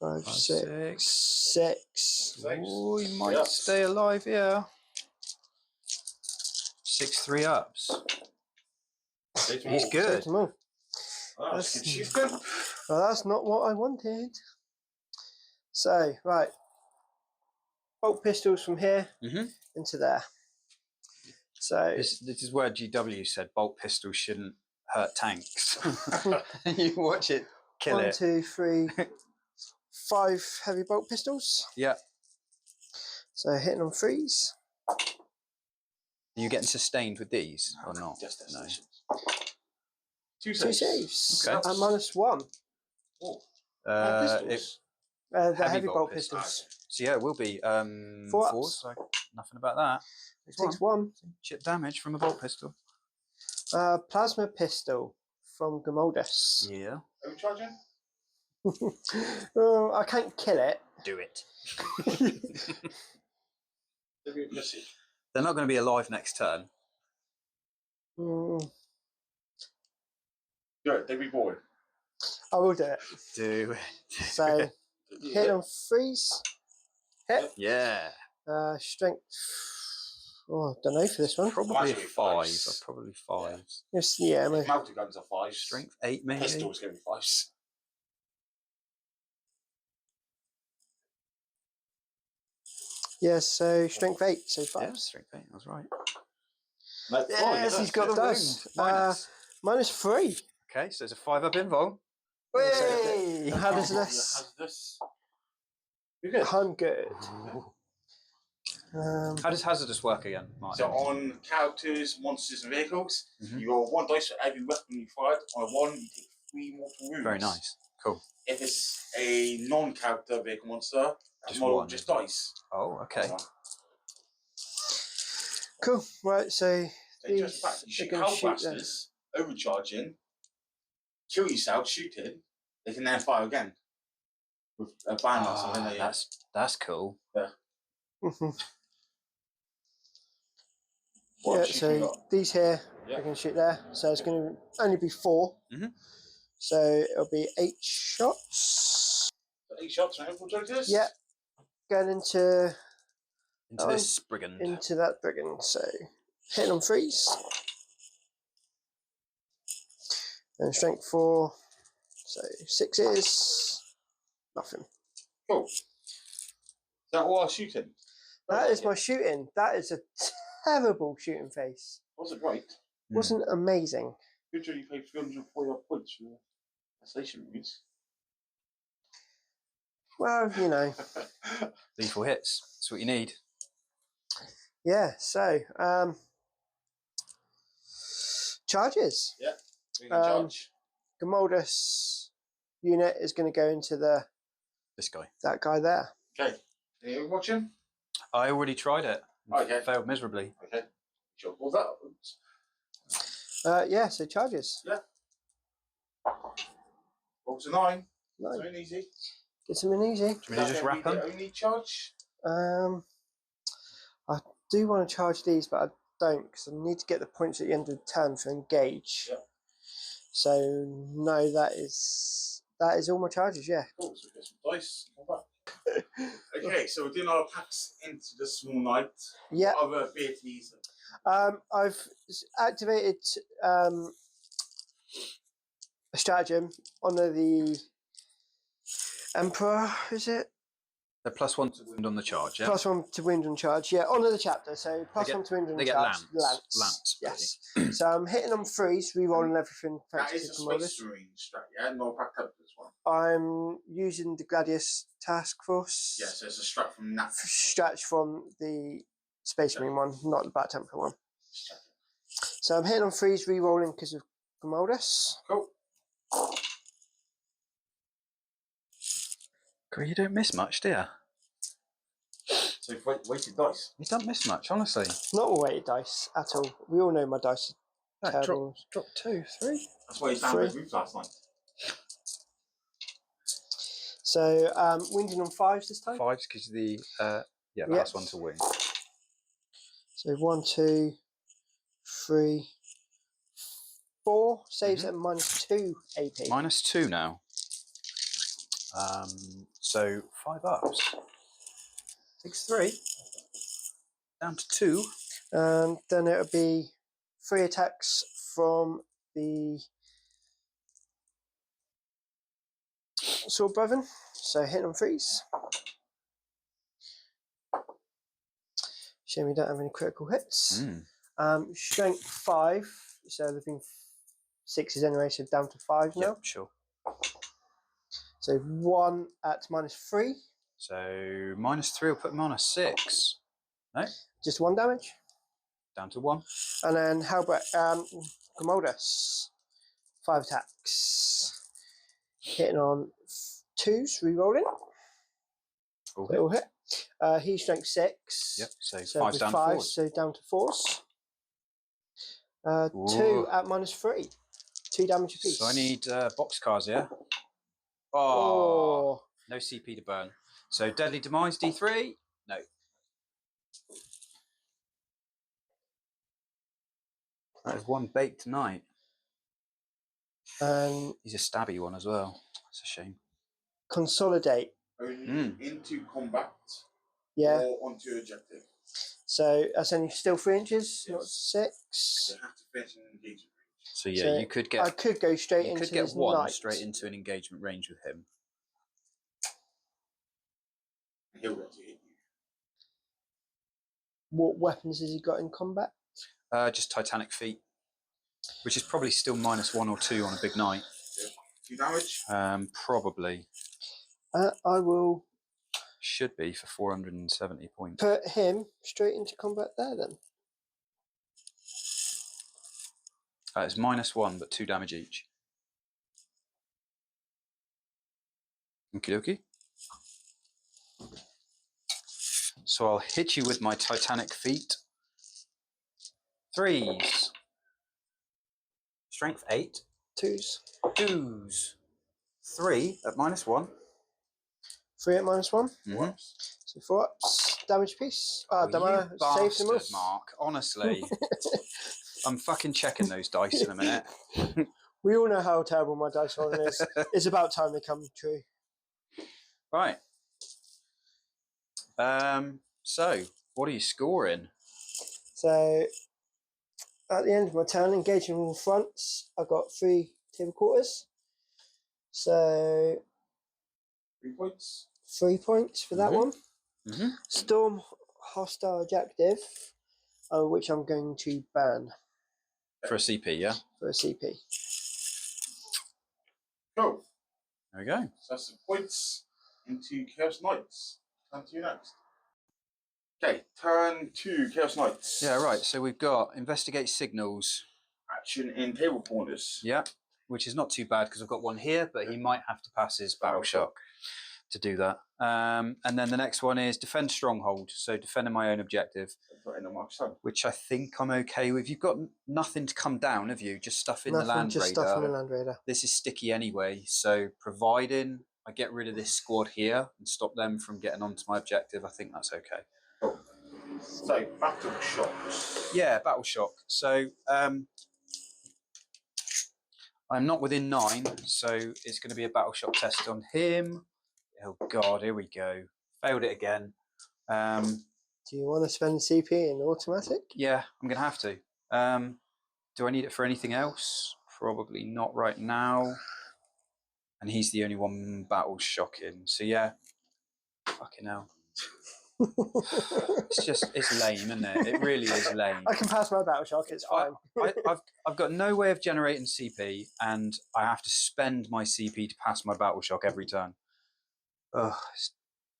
5, 5, 6. 6. 6. Ooh, he might Ups. stay alive here. 6 3-ups. He's good. Saved them all. Oh, that's good achievement. Well, that's not what I wanted. So, right. Bolt pistols from here into there. So This is where GW said bolt pistols shouldn't hurt tanks. You watch it kill 1, it. 2, 3, 5 heavy bolt pistols. Yeah. So hitting on 3s. Are you getting sustained with these or not? Just No. Two 2 saves. saves. Okay. And -1. Oh. Pistols. The Heavy heavy bolt bolt pistols. pistols. So yeah, it will be 4 4s. ups. So nothing about that. It takes 1. Chip damage from a bolt pistol. Plasma pistol from Gamodus. Yeah. Are we charging? Well, I can't kill it. Do it. Let's see. They're not going to be alive next turn. Mm, Good, they be bored. I will do it. Do it. So hit on 3s. Hit. Yeah. Strength. Oh, don't know for this one. Probably a Might be 5. fives. Probably 5s. Yes, yeah, maybe. Melter guns are 5s. Strength 8 maybe. Pistols going to be 5s. Yeah, so strength 8, so 5. Yeah, strength 8. That's right. No, Yes, he's got the dust. -3. Okay, so it's a 5-up invul. Hey! How does this? Hazardous. You're good. I'm good. How does hazardous work again, Martin? So on characters, monsters, and vehicles, Mhm. you roll 1 dice for every weapon you fired. On a 1, you take 3 mortal wounds. Very nice. Cool. If it's a non-character vehicle monster, Just model one. just dice. Oh, okay. Cool. Right, so Interesting these fact, you are shoot going to shoot them. hellblasters, overcharging, kill yourself, shooting, they can then fire again. With a ban or something like that. That's cool. Mhm. What Yeah, shooting so got? these here Yeah. are going to shoot there. So it's going to only be 4. Mhm. So it'll be 8 shots. 8 shots from infiltrators? Yeah. Going into This brigand. into that brigand. So hitting on 3s. And strength 4. So 6s. Nothing. Cool. Is that all our shooting? That is my shooting. That is a terrible shooting face. Wasn't great. Wasn't amazing. Good job you paid 340 points for the station moves. Well, you know. Lethal hits. That's what you need. Yeah, so charges. Yeah. We can charge. Gamodus unit is going to go into This guy. that guy there. Okay. Are you watching? I already tried it. Okay. Failed miserably. Okay. Sure. What's that? Yeah, so charges. Yeah. Roll to 9. 9. Very easy. Get some in easy. Do we just wrap them? Only charge? I do want to charge these, but I don't because I need to get the points at the end of the turn for engage. Yep. So no, that is all my charges. Yeah. Cool. So we get some dice. Come back. Okay, so we're doing our packs into the small knight. Yeah. What other abilities? I've activated a stratagem on the Emperor. Is it? They're +1 to wound on the charge, yeah? +1 to wind and charge. Yeah, on the chapter. So +1 to wind and they get charge. lance, Yes. So I'm hitting on 3s, re-rolling everything. That Thanks is to a Commodus. Space Marine strat, yeah? Not Black Templars one. I'm using the Gladius Task Force. Yes, it's a strat from that. Stretch from the Space Marine one, not the Black Templar one. So I'm hitting on 3s, re-rolling because of Commodus. Cool. You don't miss much, do you? So weighted dice. You don't miss much, honestly. Not all weighted dice at all. We all know my dice are terrible. Drop 2, 3. That's why he's down with roof last night. So winding on 5s this time. 5s because the +1 to wing. So 1, 2, 3, 4 saves at -2 AP. -2 now. So 5 ups. 6, 3. Down to 2. And then it would be 3 attacks from the Sword Brethren. So hitting on 3s. Shame we don't have any critical hits. Strength 5. So there've been 6s anyway, so down to 5 now. Yep, sure. So 1 at -3. So -3 will put him on a 6. No? Just 1 damage. Down to 1. And then how about Commodus? 5 attacks. Hitting on 2s, re-rolling. Little hit. He's strength 6. Yep, so 5's with down to 5, 4s. so down to 4s. 2 at -3. 2 damage apiece. So I need boxcars, yeah? Oh. No CP to burn. So Deadly Demise, D3? No. That is 1 baked tonight. He's a stabby one as well. That's a shame. Consolidate. Only into combat. Yeah. Or onto objective. So that's only still 3 inches, Yes. not 6. You have to finish an engagement range. So yeah, So you could get. I could go straight you into could get his 1 knight. straight into an engagement range with him. He'll get to hit you. What weapons has he got in combat? Just Titanic Feet, which is probably still -1 or 2 on a big night. Yeah. 2 damage? Probably. I will Should be for 470 points. put him straight into combat there then. It's -1, but 2 damage each. Okie dokie. So I'll hit you with my Titanic Feet. 3s. Strength 8. 2s. 2s. 3 at -1. 3 at -1. Mhm. So 4 ups. Damage piece. Oh, damage. you Save them all. bastard, Mark. Honestly. I'm fucking checking those dice in a minute. We all know how terrible my dice rolling is. It's about time they come true. Right. So, what are you scoring? So, at the end of my turn, engaging all fronts, I got 3 table quarters. So, 3 points. 3 points for that one. Mhm. Storm hostile objective, which I'm going to ban For a CP, yeah? for a CP. Cool. There we go. So that's the points into Chaos Knights. Turn to you next. Okay, turn to Chaos Knights. Yeah, right. So we've got Investigate Signals. Action in table corners. Yeah, which is not too bad because I've got 1 here, but he might have to pass his Battle Shock to do that. And then the next one is Defend Stronghold. So defending my own objective, which I think I'm okay with. You've got nothing to come down, have you? Just stuff in the Land just Raider. stuff in the Land Raider. This is sticky anyway, so providing I get rid of this squad here and stop them from getting onto my objective, I think that's okay. Cool. So, Battle Shocks. Yeah, Battle Shock. So I'm not within 9, so it's going to be a Battle Shock test on him. Oh God, here we go. Failed it again. Do you want to spend CP in automatic? Yeah, I'm going to have to. Do I need it for anything else? Probably not right now. And he's the only one Battle Shocking. So yeah, Fucking hell. It's lame, isn't it? It really is lame. I can pass my battle shock. It's fine. I've got no way of generating CP, and I have to spend my CP to pass my battle shock every turn. Ugh,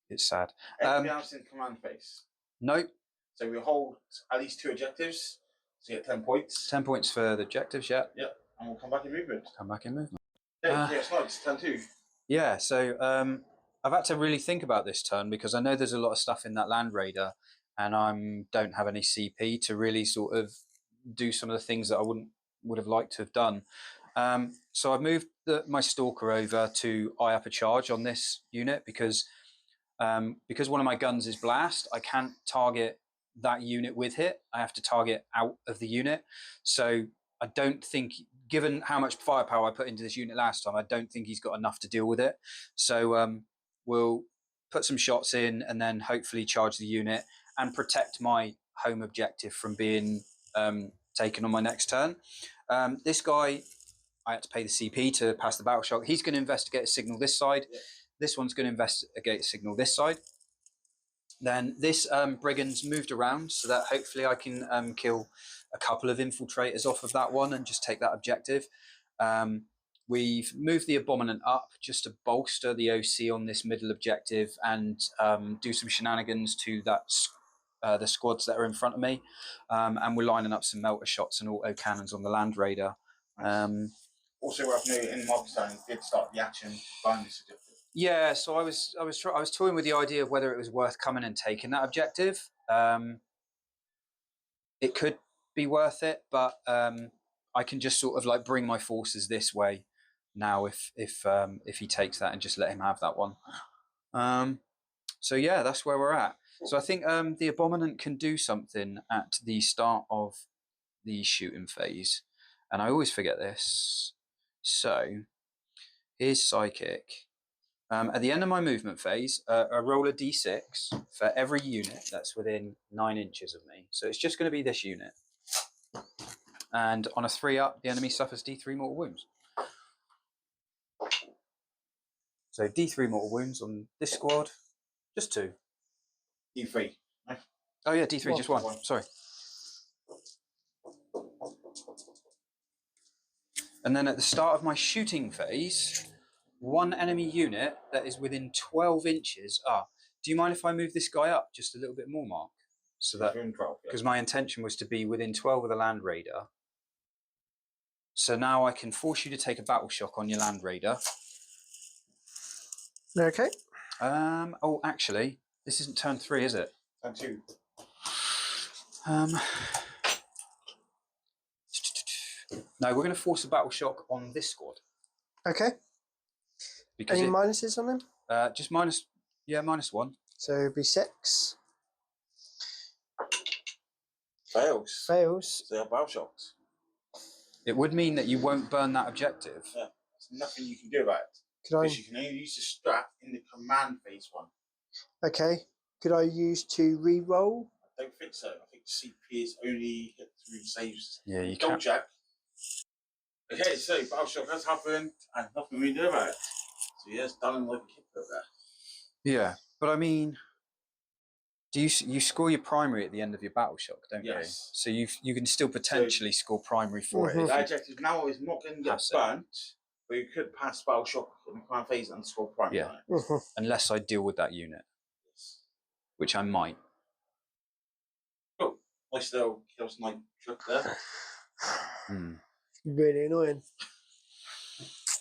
it's sad. Anything else in command phase? Nope. So we hold at least 2 objectives. So you get 10 points. 10 points for the objectives, yeah. Yep. And we'll come back in movement. Come back in movement. Yeah, it's not. It's turn 2. Yeah, so I've had to really think about this turn because I know there's a lot of stuff in that Land Raider, and I don't have any CP to really sort of do some of the things that I would have liked to have done. So I've moved my Stalker over to eye up a charge on this unit because one of my guns is blast. I can't target that unit with hit. I have to target out of the unit. So I don't think, given how much firepower I put into this unit last time, I don't think he's got enough to deal with it. So we'll put some shots in and then hopefully charge the unit and protect my home objective from being taken on my next turn. This guy, I had to pay the CP to pass the battle shock. He's going to investigate a signal this side. Yeah. This one's going to investigate a signal this side. Then this brigand's moved around so that hopefully I can kill a couple of infiltrators off of that one and just take that objective. We've moved the Abominant up just to bolster the OC on this middle objective and do some shenanigans to the squads that are in front of me. And we're lining up some melter shots and auto cannons on the Land Raider. Nice. Also, worth noting, in Markstein did start the action behind this objective. Yeah, so I was toying with the idea of whether it was worth coming and taking that objective. It could be worth it, but I can just sort of like bring my forces this way now if he takes that and just let him have that one. So yeah, that's where we're at. So I think the Abominant can do something at the start of the shooting phase, and I always forget this. So here's Psychic. At the end of my movement phase, I roll a d6 for every unit that's within 9 inches of me. So it's just going to be this unit. And on a 3-up, the enemy suffers d3 mortal wounds. So d3 mortal wounds on this squad, just 2. D3. Oh yeah, d3, just 1. Sorry. And then at the start of my shooting phase, 1 enemy unit that is within 12 inches. Do you mind if I move this guy up just a little bit more, Mark? So that, because my intention was to be within 12 of the Land Raider. So now I can force you to take a battle shock on your Land Raider. Okay. Oh, actually, this isn't turn 3, is it? Turn 2. No, we're going to force a battle shock on this squad. Okay. Because any minuses on him? Just -1. So it'd be 6. Fails. Fails. So they are battle shocks. It would mean that you won't burn that objective. Yeah, there's nothing you can do about it. Because you can only use the strat in the command phase one. Okay. Could I use to re-roll? I don't think so. I think CP is only hit through saves. Yeah, you don't can't. check. Okay, so battle shock has happened and nothing we can do about it. So yeah, it's done like a kick there. Yeah, but I mean, do you score your primary at the end of your battle shock, don't you? So you can still potentially score primary for it. The objective now is not going to get burnt, but you could pass battle shock in the command phase and score primary. Yeah, unless I deal with that unit, which I might. Cool. I still Chaos Knight trick there. Really annoying.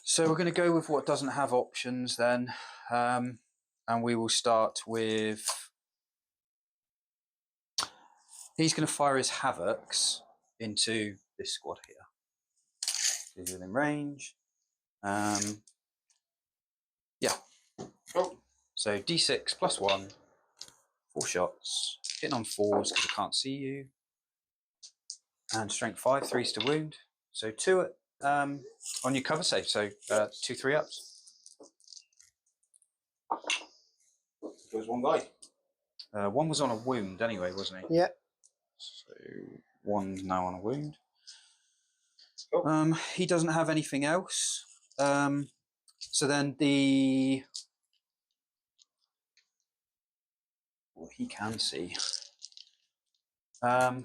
So we're going to go with what doesn't have options then, and we will start with. He's going to fire his Havocs into this squad here. He's within range. Yeah. Cool. So D6 +1, 4 shots, hitting on 4s because I can't see you, and strength 5, 3s to wound. So 2 on your cover save. So 2 3-ups. There's one guy. 1 was on a wound anyway, wasn't he? Yeah. So 1's now on a wound. Cool. He doesn't have anything else. So then what he can see. So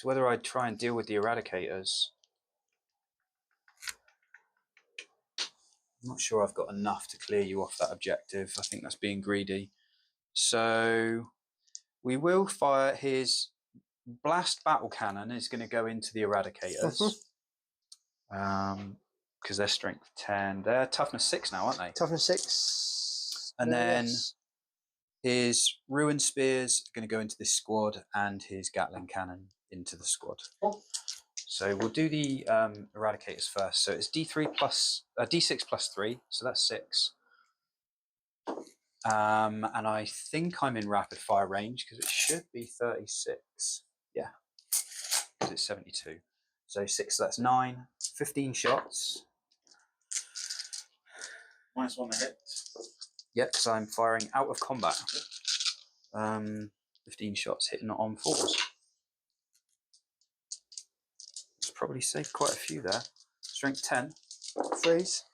whether I try and deal with the eradicators. I'm not sure I've got enough to clear you off that objective. I think that's being greedy. So we will fire his blast battle cannon is going to go into the eradicators. Because they're strength 10. They're toughness 6 now, aren't they? Toughness 6. And then his ruin spears are going to go into this squad, and his Gatling cannon into the squad. So we'll do the eradicators first. So it's D3 plus D6 plus 3, so that's 6. And I think I'm in rapid fire range because it should be 36. Yeah, because it's 72. So 6, so that's 9. 15 shots. -1 to hit. Yep, because I'm firing out of combat. 15 shots hitting on 4s. It's probably saved quite a few there. Strength 10. Freeze.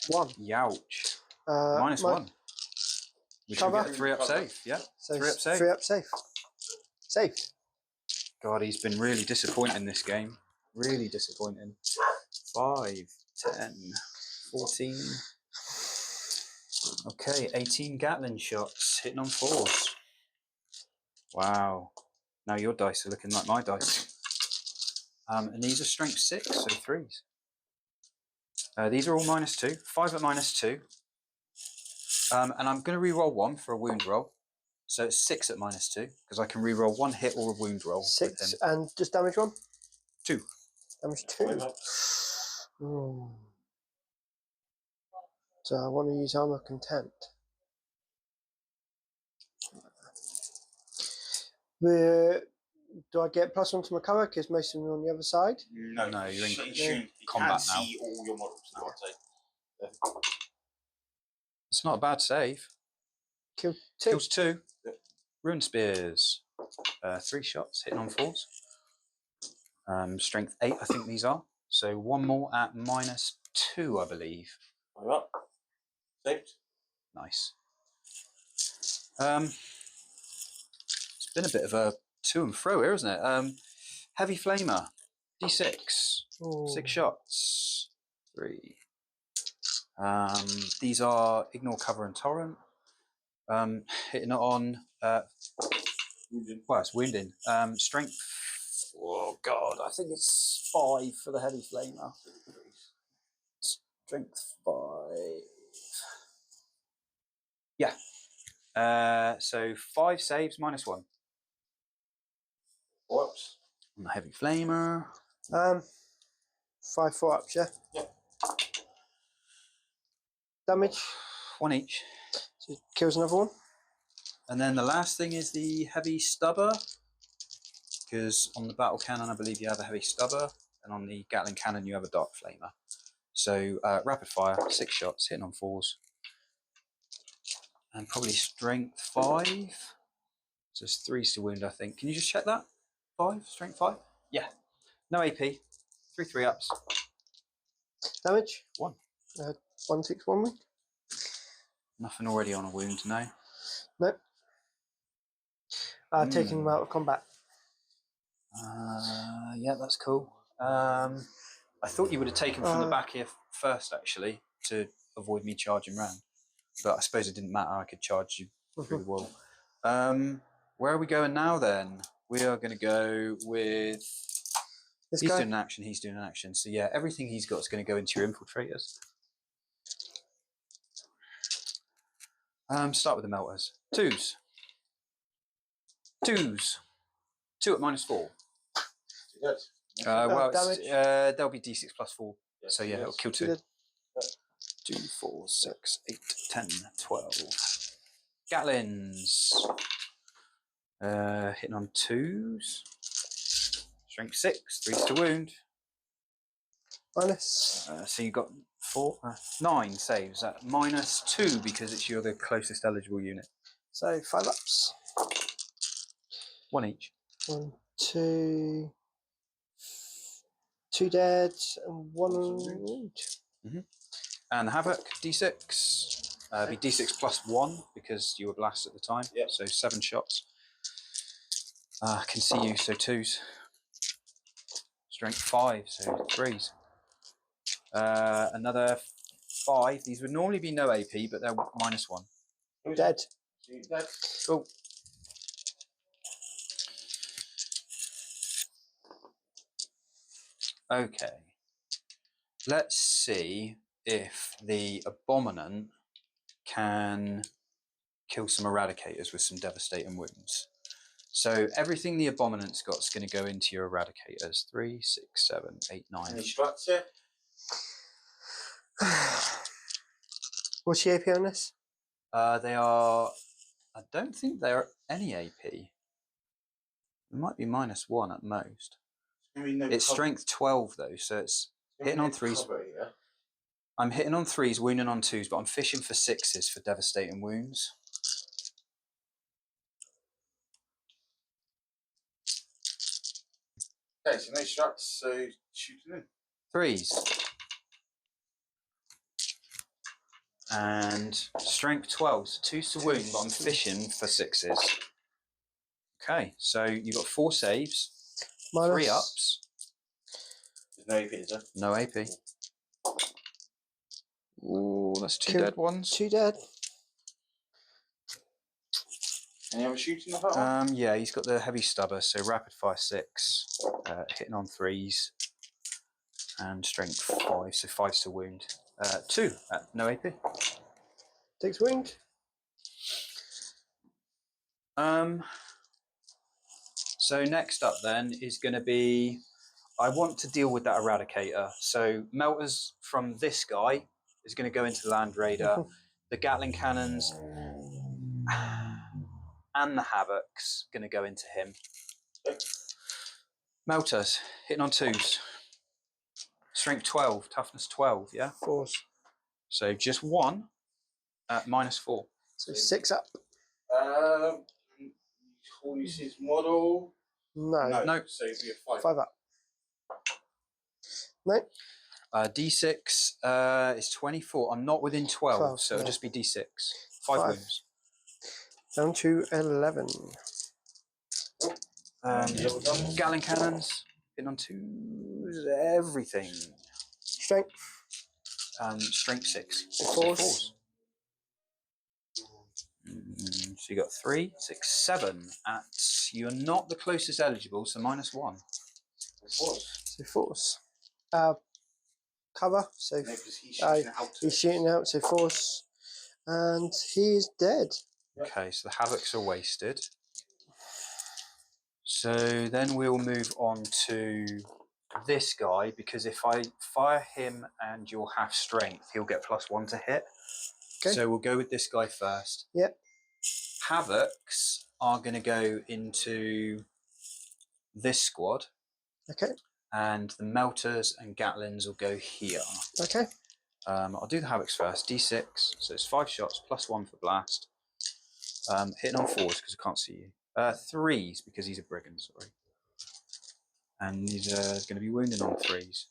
1. Youch. -1. -1. We should Cover. get a 3-up save. Yeah, So 3-up save. 3-up save. Saved. God, he's been really disappointing this game. Really disappointing. 5, 10, 14. Okay, 18 Gatling shots hitting on 4s. Wow. Now your dice are looking like my dice. And these are strength 6, so 3s. These are all -2. 5 at -2. And I'm going to re-roll 1 for a wound roll. So it's 6 at -2, because I can re-roll 1 hit or a wound roll. 6 and just damage 1? 2. Damage 2. So I want to use Armor Contempt. Do I get +1 to my cover because most of them are on the other side? No, you're in you combat can now. see all your models now. So. It's not a bad save. Kill 2. Kills 2. Ruin spears. 3 shots hitting on 4s. Strength 8, I think these are. So 1 more at -2, I believe. Up. Saved. Nice. It's been a bit of a to and fro here, isn't it? Heavy flamer. D6. Ooh. 6 shots. 3. These are ignore, cover, and torrent. Hitting it on. Well, it's wounding. Strength. Oh God, I think it's 5 for the heavy flamer. Strength 5. Yeah. So 5 saves -1. 4-ups. On the heavy flamer. 5 4-ups, yeah? Yeah. Damage. 1 each. So it kills another one. And then the last thing is the heavy stubber, because on the battle cannon I believe you have a heavy stubber, and on the Gatling cannon you have a dark flamer. So rapid fire, 6 shots hitting on 4s, and probably strength 5. So it's 3s to wound, I think. Can you just check that? 5, strength 5. Yeah. No AP. 3 ups. Damage. 1. 1 6 1 wound. Nothing already on a wound, no. Nope. Taking them out of combat. Yeah, that's cool. I thought you would have taken from the back here first, actually, to avoid me charging round. But I suppose it didn't matter. I could charge you through the wall. Where are we going now, then? We are going to go with... This he's guy? doing an action, he's doing an action. So, yeah, everything he's got is going to go into your infiltrators. Start with the melters. 2s. 2s. 2 at -4. Well, there'll be D6 plus 4. Yeah, so yeah, it'll kill 2. 2, 4, 6, 8, 10, 12. Gatlins. Hitting on 2s. Strength 6, 3s to wound. Minus. So you got 9 saves at -2 because you're the closest eligible unit. So 5 ups. 1 each. 1, 2. 2 dead and 1 wound. And the Havoc, D6. Be d6 plus 1 because you were blast at the time. Yep. So 7 shots. Can see you, so 2s. Strength 5, so 3s. Another 5. These would normally be no AP, but they're -1. Dead. Dead. Cool. Okay. Let's see if the Abominant can kill some Eradicators with some devastating wounds. So everything the Abominant's got is going to go into your Eradicators. 3, 6, 7, 8, 9. Any struts here? What's the AP on this? They are... I don't think they're any AP. It might be -1 at most. It's strength 12 though, so it's hitting on 3s. Yeah? I'm hitting on 3s, wounding on 2s, but I'm fishing for 6s for devastating wounds. Okay, so no struts, so shooting in. 3s. And strength 12, so 2s to wound, but I'm fishing for 6s. Okay, so you've got 4 saves, Minus. 3 ups. There's no AP, is there? No AP. Ooh, that's 2 dead ones. 2 dead. Any other shooting of that one? Yeah, he's got the heavy stubber, so rapid fire 6, hitting on 3s, and strength 5, so 5s to wound. 2, no AP. Takes wound. So next up then is going to be, I want to deal with that Eradicator. So melters from this guy is going to go into the Land Raider. The Gatling cannons and the Havoc's going to go into him. Melters, hitting on 2s. Strength 12, toughness 12, yeah? 4s. So just 1 at -4. So 6 up. All you see is model. No. No. So it'd be a 5. 5 up. No. D6 is 24. I'm not within 12, so it'll just be D6. 5 wounds. Down to 11. Gatling cannons, hitting on 2s, everything. Strength. Strength 6. So 4s. So you got 3, 6, 7 at. You're not the closest eligible, so -1. So 4s. Cover. So No, because he's shooting out. he's shooting out. So 4s. And he is dead. Okay, so the Havocs are wasted. So then we'll move on to this guy, because if I fire him and you're half strength, he'll get +1 to hit. Okay. So we'll go with this guy first. Yep. Havocs are going to go into this squad. Okay. And the Melters and Gatlins will go here. Okay. I'll do the Havocs first. D6, so it's 5 shots, +1 for blast. Hitting on 4s because I can't see you. 3s because he's a brigand, sorry. And he's going to be wounding on 3s.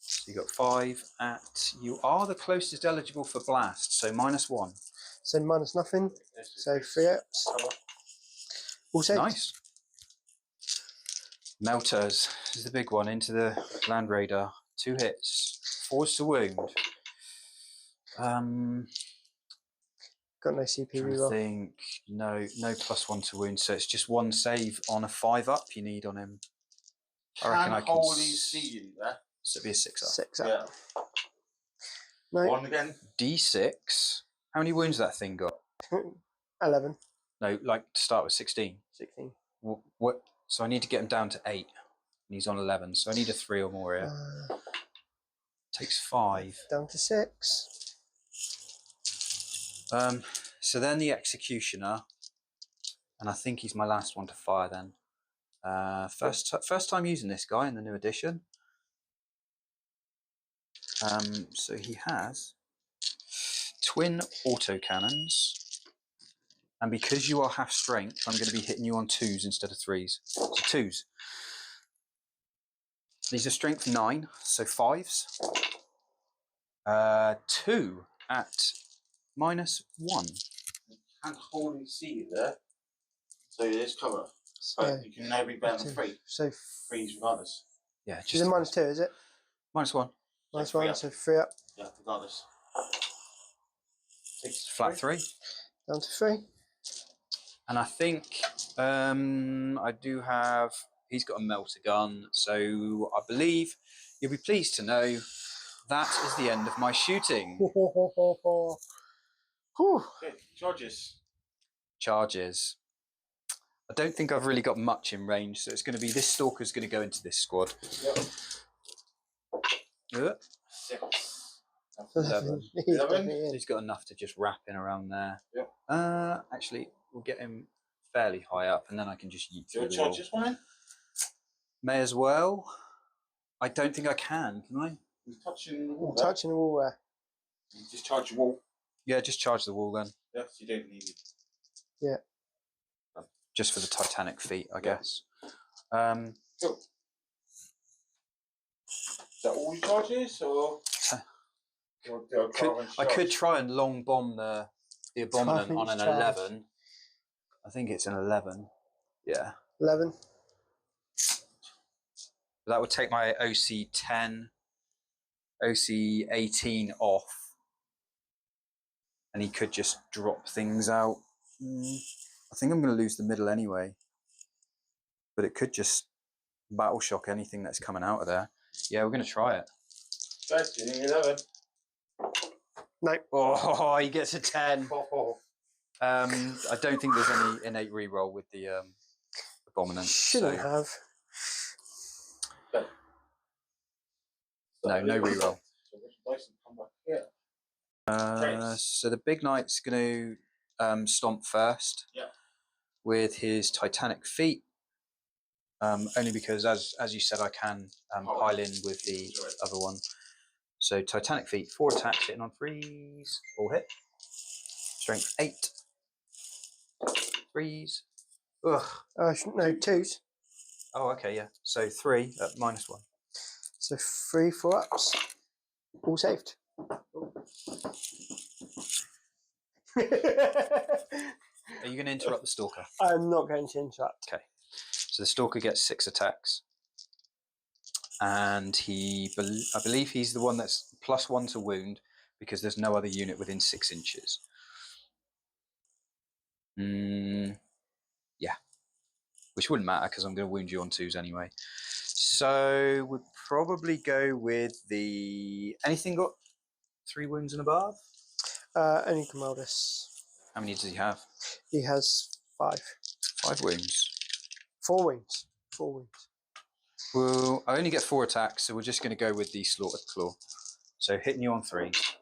So you got 5 at. You are the closest eligible for blast, so -1. So minus nothing. So 3 ups. All saved. Nice. Melters is the big one into the Land Raider. 2 hits, 4s to wound. Got no CP I reroll. think no +1 to wound, so it's just 1 save on a 5 up you need on him. I reckon I can wholly see you there. So it'd be a 6 up. 6 up. Yeah. No. 1 again. D6. How many wounds that thing got? 11. No, like to start with 16. 16. What? So I need to get him down to 8. And he's on 11, so I need a 3 or more here. Takes 5. Down to 6. So then the Executioner, and I think he's my last one to fire then. First time using this guy in the new edition. So he has twin autocannons, and because you are half strength, I'm going to be hitting you on 2s instead of 3s. So 2s. These are strength 9, so 5s. 2 at -1. You can't wholly see it there. So it is cover. So, But you can never be better than 3. so 3's regardless. Yeah, is just it -2, is it? -1. -1, so 3 up. Yeah, regardless. Flat 3. Down to 3. And I think I do have. He's got a melter gun, so I believe you'll be pleased to know that is the end of my shooting. Whew. Okay, charges. Charges. I don't think I've really got much in range, so it's going to be this stalker's going to go into this squad. Yep. 6. 11. He's definitely in. He's got enough to just wrap in around there. Yep. Actually, we'll get him fairly high up, and then I can just yeet Do you through want the to charge wall. this one in? May as well. I don't think I can I? He's touching the wall. Touching the wall there. You just charge your wall. Yeah, just charge the wall then. Yes, you don't need it. Yeah. Just for the Titanic feat, I guess. Cool. Is that all your charges, or? I could try and long bomb the Abominant on an 11. I think it's an 11. Yeah. 11. That would take my OC 10, OC 18 off, and he could just drop things out. I think I'm going to lose the middle anyway, but it could just battle shock anything that's coming out of there. Yeah, we're going to try it. 11. No. Oh, he gets a 10. I don't think there's any innate reroll with the Abominant. Shouldn't have. No reroll. Yeah. So the big knight's going to stomp first. Yeah. With his Titanic feat. Only because, as you said, I can pile in with the other one. So Titanic feat, 4 attacks, hitting on 3s, all hit. Strength 8. 3s. Ugh. No, 2s. Oh, okay, yeah. So 3 at -1. So 3 4-ups. All saved. Are you going to interrupt the Stalker? I'm not going to interrupt. Okay. So the Stalker gets 6 attacks. And I believe he's the one that's +1 to wound because there's no other unit within 6 inches. Yeah. Which wouldn't matter because I'm going to wound you on 2s anyway. So we'd probably go with the... Anything got 3 wounds and above? Only Commodus. How many does he have? He has 5. 5 wounds. 4 wounds. 4 wounds. Well, I only get 4 attacks, so we're just going to go with the Slaughtered Claw. So hitting you on 3s.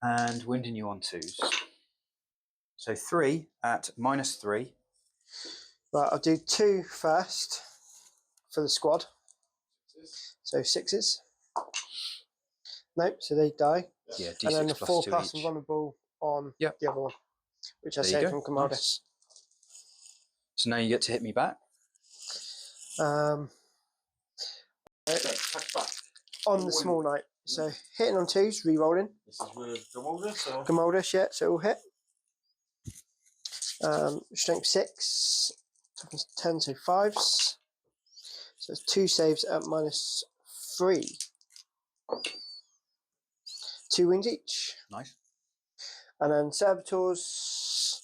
And wounding you on 2s. So 3 at -3. Right, I'll do 2 first for the squad. So 6s. Nope, so they die. Yeah, D6 and then the 4 +2 plus each. vulnerable on Yep. the other one, which I There you saved go. from Commodus. Nice. So now you get to hit me back. On the small knight. So hitting on 2s, re-rolling. This is with Gamoldus, or? Commodus, yeah, so it will hit. Strength 6, toughness 10, so 5s. So it's 2 saves at -3. 2 wounds each. Nice. And then Servitors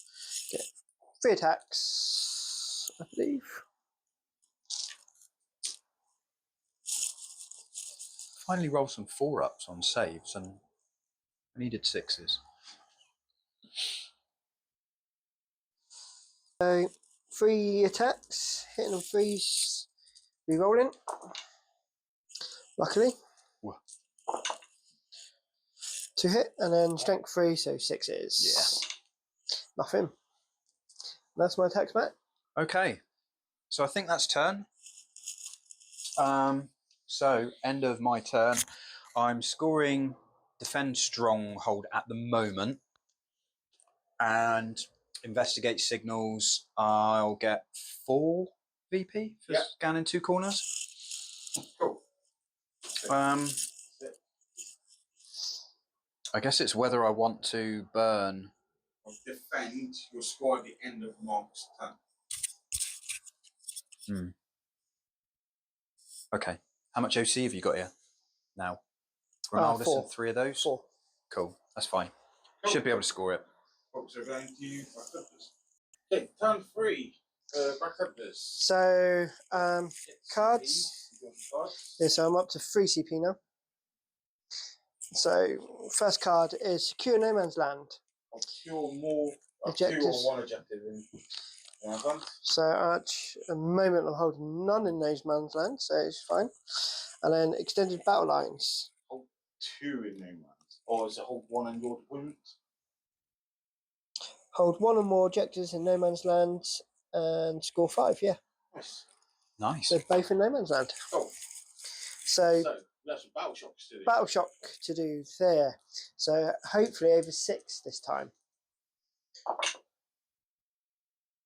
get 3 attacks, I believe. Finally roll some 4-ups on saves, and I needed 6s. So 3 attacks, hitting on 3s, re-rolling. Luckily. Whoa. To hit, and then strength 3, so 6s. Yeah. Nothing. That's my attacks back. Okay. So I think that's turn. So end of my turn. I'm scoring Defend Stronghold at the moment. And Investigate Signals, I'll get 4 VP for scanning 2 corners. Cool. I guess it's whether I want to burn. Or defend your score at the end of Mark's turn. Okay. How much OC have you got here now? Ronaldo 4. and 3 of those? 4. Cool. That's fine. Cool. Should be able to score it. So we're going to Black Templars. Okay, turn 3. Black Templars. So, cards. Yeah, so I'm up to 3 CP now. So, first card is Secure No Man's Land. I'll cure more. I'll Objectives. cure 1 objective in one. So, at the moment, I'm holding none in No Man's Land, so it's fine. And then Extended Battle Lines. Hold 2 in No Man's. Or is it hold 1 in your deployment? Hold 1 or more objectives in No Man's Land and score 5, yeah. Nice. Nice. So, both in No Man's Land. Cool. So that's some Battle Shocks to do. Battle Shock to do there. So hopefully over 6 this time.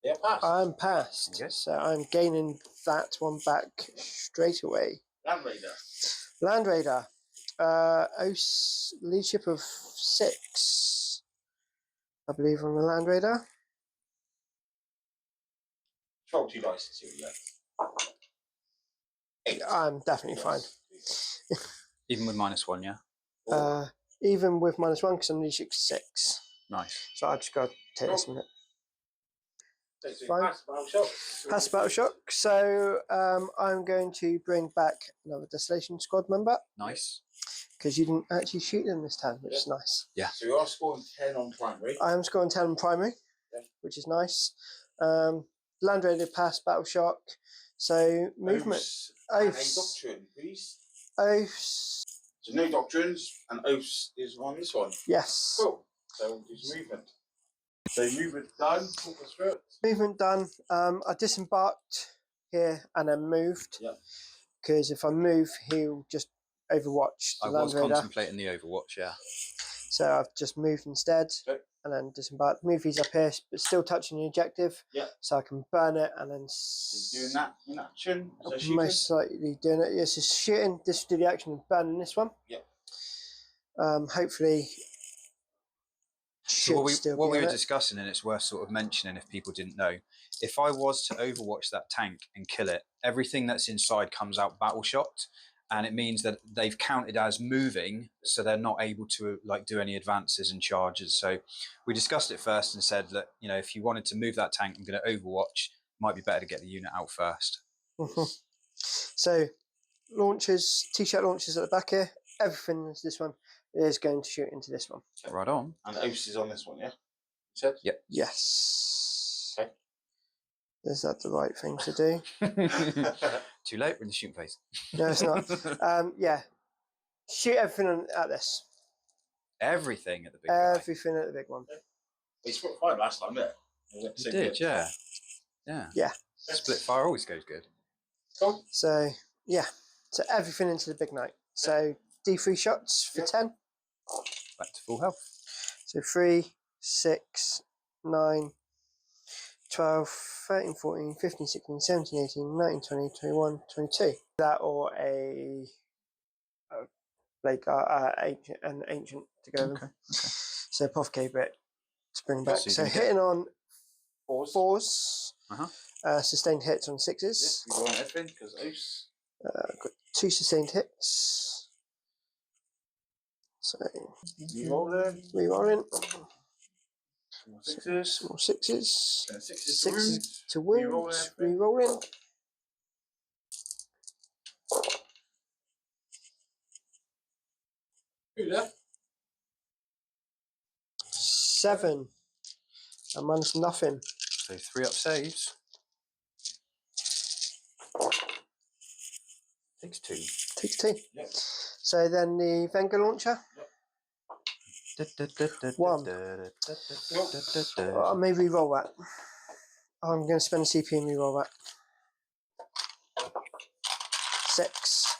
Yeah, pass. I'm passed. Okay. So I'm gaining that one back straight away. Land Raider. Land Raider. OS leadership of 6. I believe on the Land Raider. Roll 2 dice and see what you get. 8. I'm definitely fine. Even with -1, yeah? Even with -1 because I'm leadership 6. Nice. So I just got to take this minute. So Fine. pass Battle Shock. Pass Battle Shock. So I'm going to bring back another Desolation Squad member Nice. because you didn't actually shoot them this time, which is nice. Yeah. So you are scoring 10 on primary. I am scoring 10 on primary, which is nice. Land Raider pass Battle Shock. So movement. Oaths. A doctrine, please. Oaths. So no doctrines, and Oaths is on this one. Yes. Cool. So we'll do some movement. So movement done. Talk us through it. Movement done. I disembarked here and then moved. Yep. Because if I move, he'll just overwatch the I Land was Raider. contemplating the Overwatch, yeah. So I've just moved instead. Okay. And then disembarked. Move these up here, but still touching the objective. Yeah. So I can burn it and then. So you're doing that in action. So shooting. Most likely doing it. Yes, it's shooting. This will do the action of burning this one. Yep. Hopefully. So what we were discussing, and it's worth sort of mentioning if people didn't know, if I was to overwatch that tank and kill it, everything that's inside comes out battle shocked, and it means that they've counted as moving, so they're not able to like do any advances and charges. So we discussed it first and said that, you know, if you wanted to move that tank, I'm going to overwatch. Might be better to get the unit out first. So launchers, t-shirt launchers at the back here. Everything is this one is going to shoot into this one. Right on. And Oaths is on this one, yeah? You said? Yep. Yes. Okay. Is that the right thing to do? Too late, we're in the shooting phase. No, it's not. Yeah. Shoot everything at this. Everything at the big guy. Everything at the big one. We split 5 last time, didn't it? You did, yeah. Yeah. Yeah. Split fire always goes good. Cool. So, yeah. So everything into the big knight. So D3 shots for 10. Back to full health. So 3, 6, 9, 12, 13, 14, 15, 16, 17, 18, 19, 20, 21, 22. That or an ancient to go with. Okay. So Apothecary bit to bring back. So So you're gonna hitting on 4s. 4s, sustained hits on 6s. Yes, we want everything because Oaths. Got 2 sustained hits. So rerolling. More 6s. More 6s. And 6s To wound. Rerolling. Who there? 7. I managed nothing. So 3 up saves. Takes 2. Takes 2. Yep. So then the Venga launcher. 1. I may re-roll that. I'm going to spend a CP and re-roll that. 6.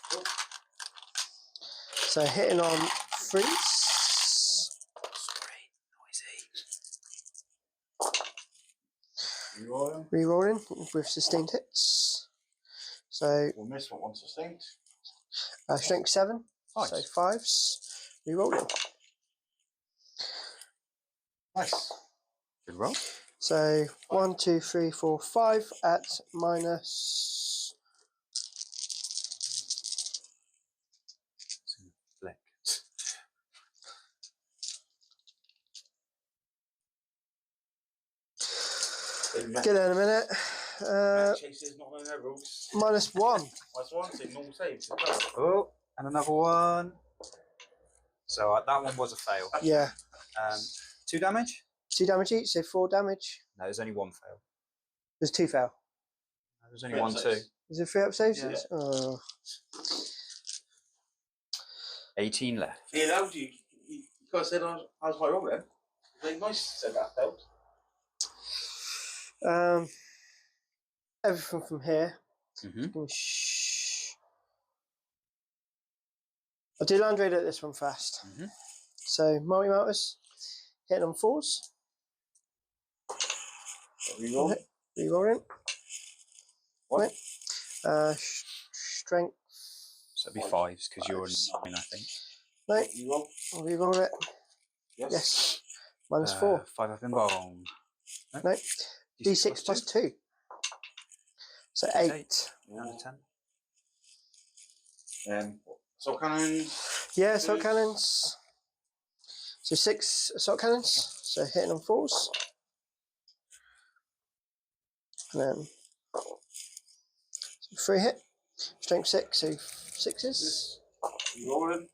So hitting on 3s. Rerolling. Re-rolling with sustained hits. So We'll miss what one sustained. strength 7. Nice. So 5s. Re-rolling. Nice. Good roll. So 1, 2, 3, 4, 5 at minus. Flick. Get there in a minute. Chases not knowing their rules. -1. Nice one. So normal save. Oh, and another one. So that one was a fail. Yeah. 2 damage? 2 damage each, so 4 damage. No, there's only 1 fail. There's 2 fail. No, there's only 1 too. Is it 3 up saves? Yeah. Oh. 18 left. Yeah, that was you. You could have said I was my roll then. Very nice said that failed. Everything from here. Mm-hmm. I'll do land raid at this one first. Mm-hmm. So multi-motors, hitting on 4s. Reroll. Rerolling. What? Strength. So it'd be 5s because you're 9, I think. No, Reroll. I'll reroll it. Yes. -4. 5 up in bone. No. D6 plus 2. So 8. Out of 10. Assault cannon. Yeah, assault cannons. So 6 assault cannons. So hitting on 4s. And then 3 hit. Strength 6, so 6s. Rolling.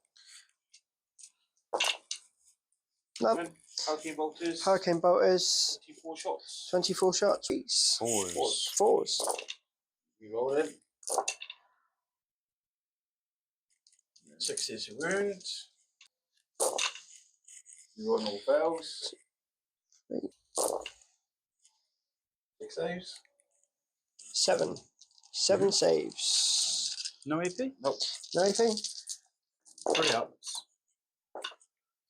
No. Hurricane bolters. Hurricane bolters. 24 shots. 24 shots. 4s. 4s. Rerolling. 6s wound. Rerolling all fails. 6 saves. 7. 7 saves. No AP? Nope. No anything? 3 ups.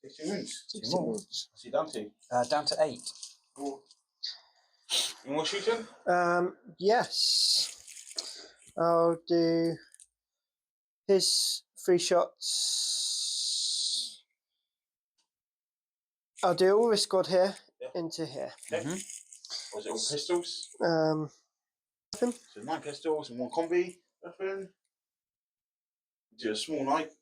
16 wounds. 16 more. wounds. What's he down to? Down to 8. Four. You more shooting? Yes. I'll do his 3 shots. I'll do all this squad here into here. Okay. Was it all pistols? Weapon. So 9 pistols and 1 combi weapon. Do a small knight.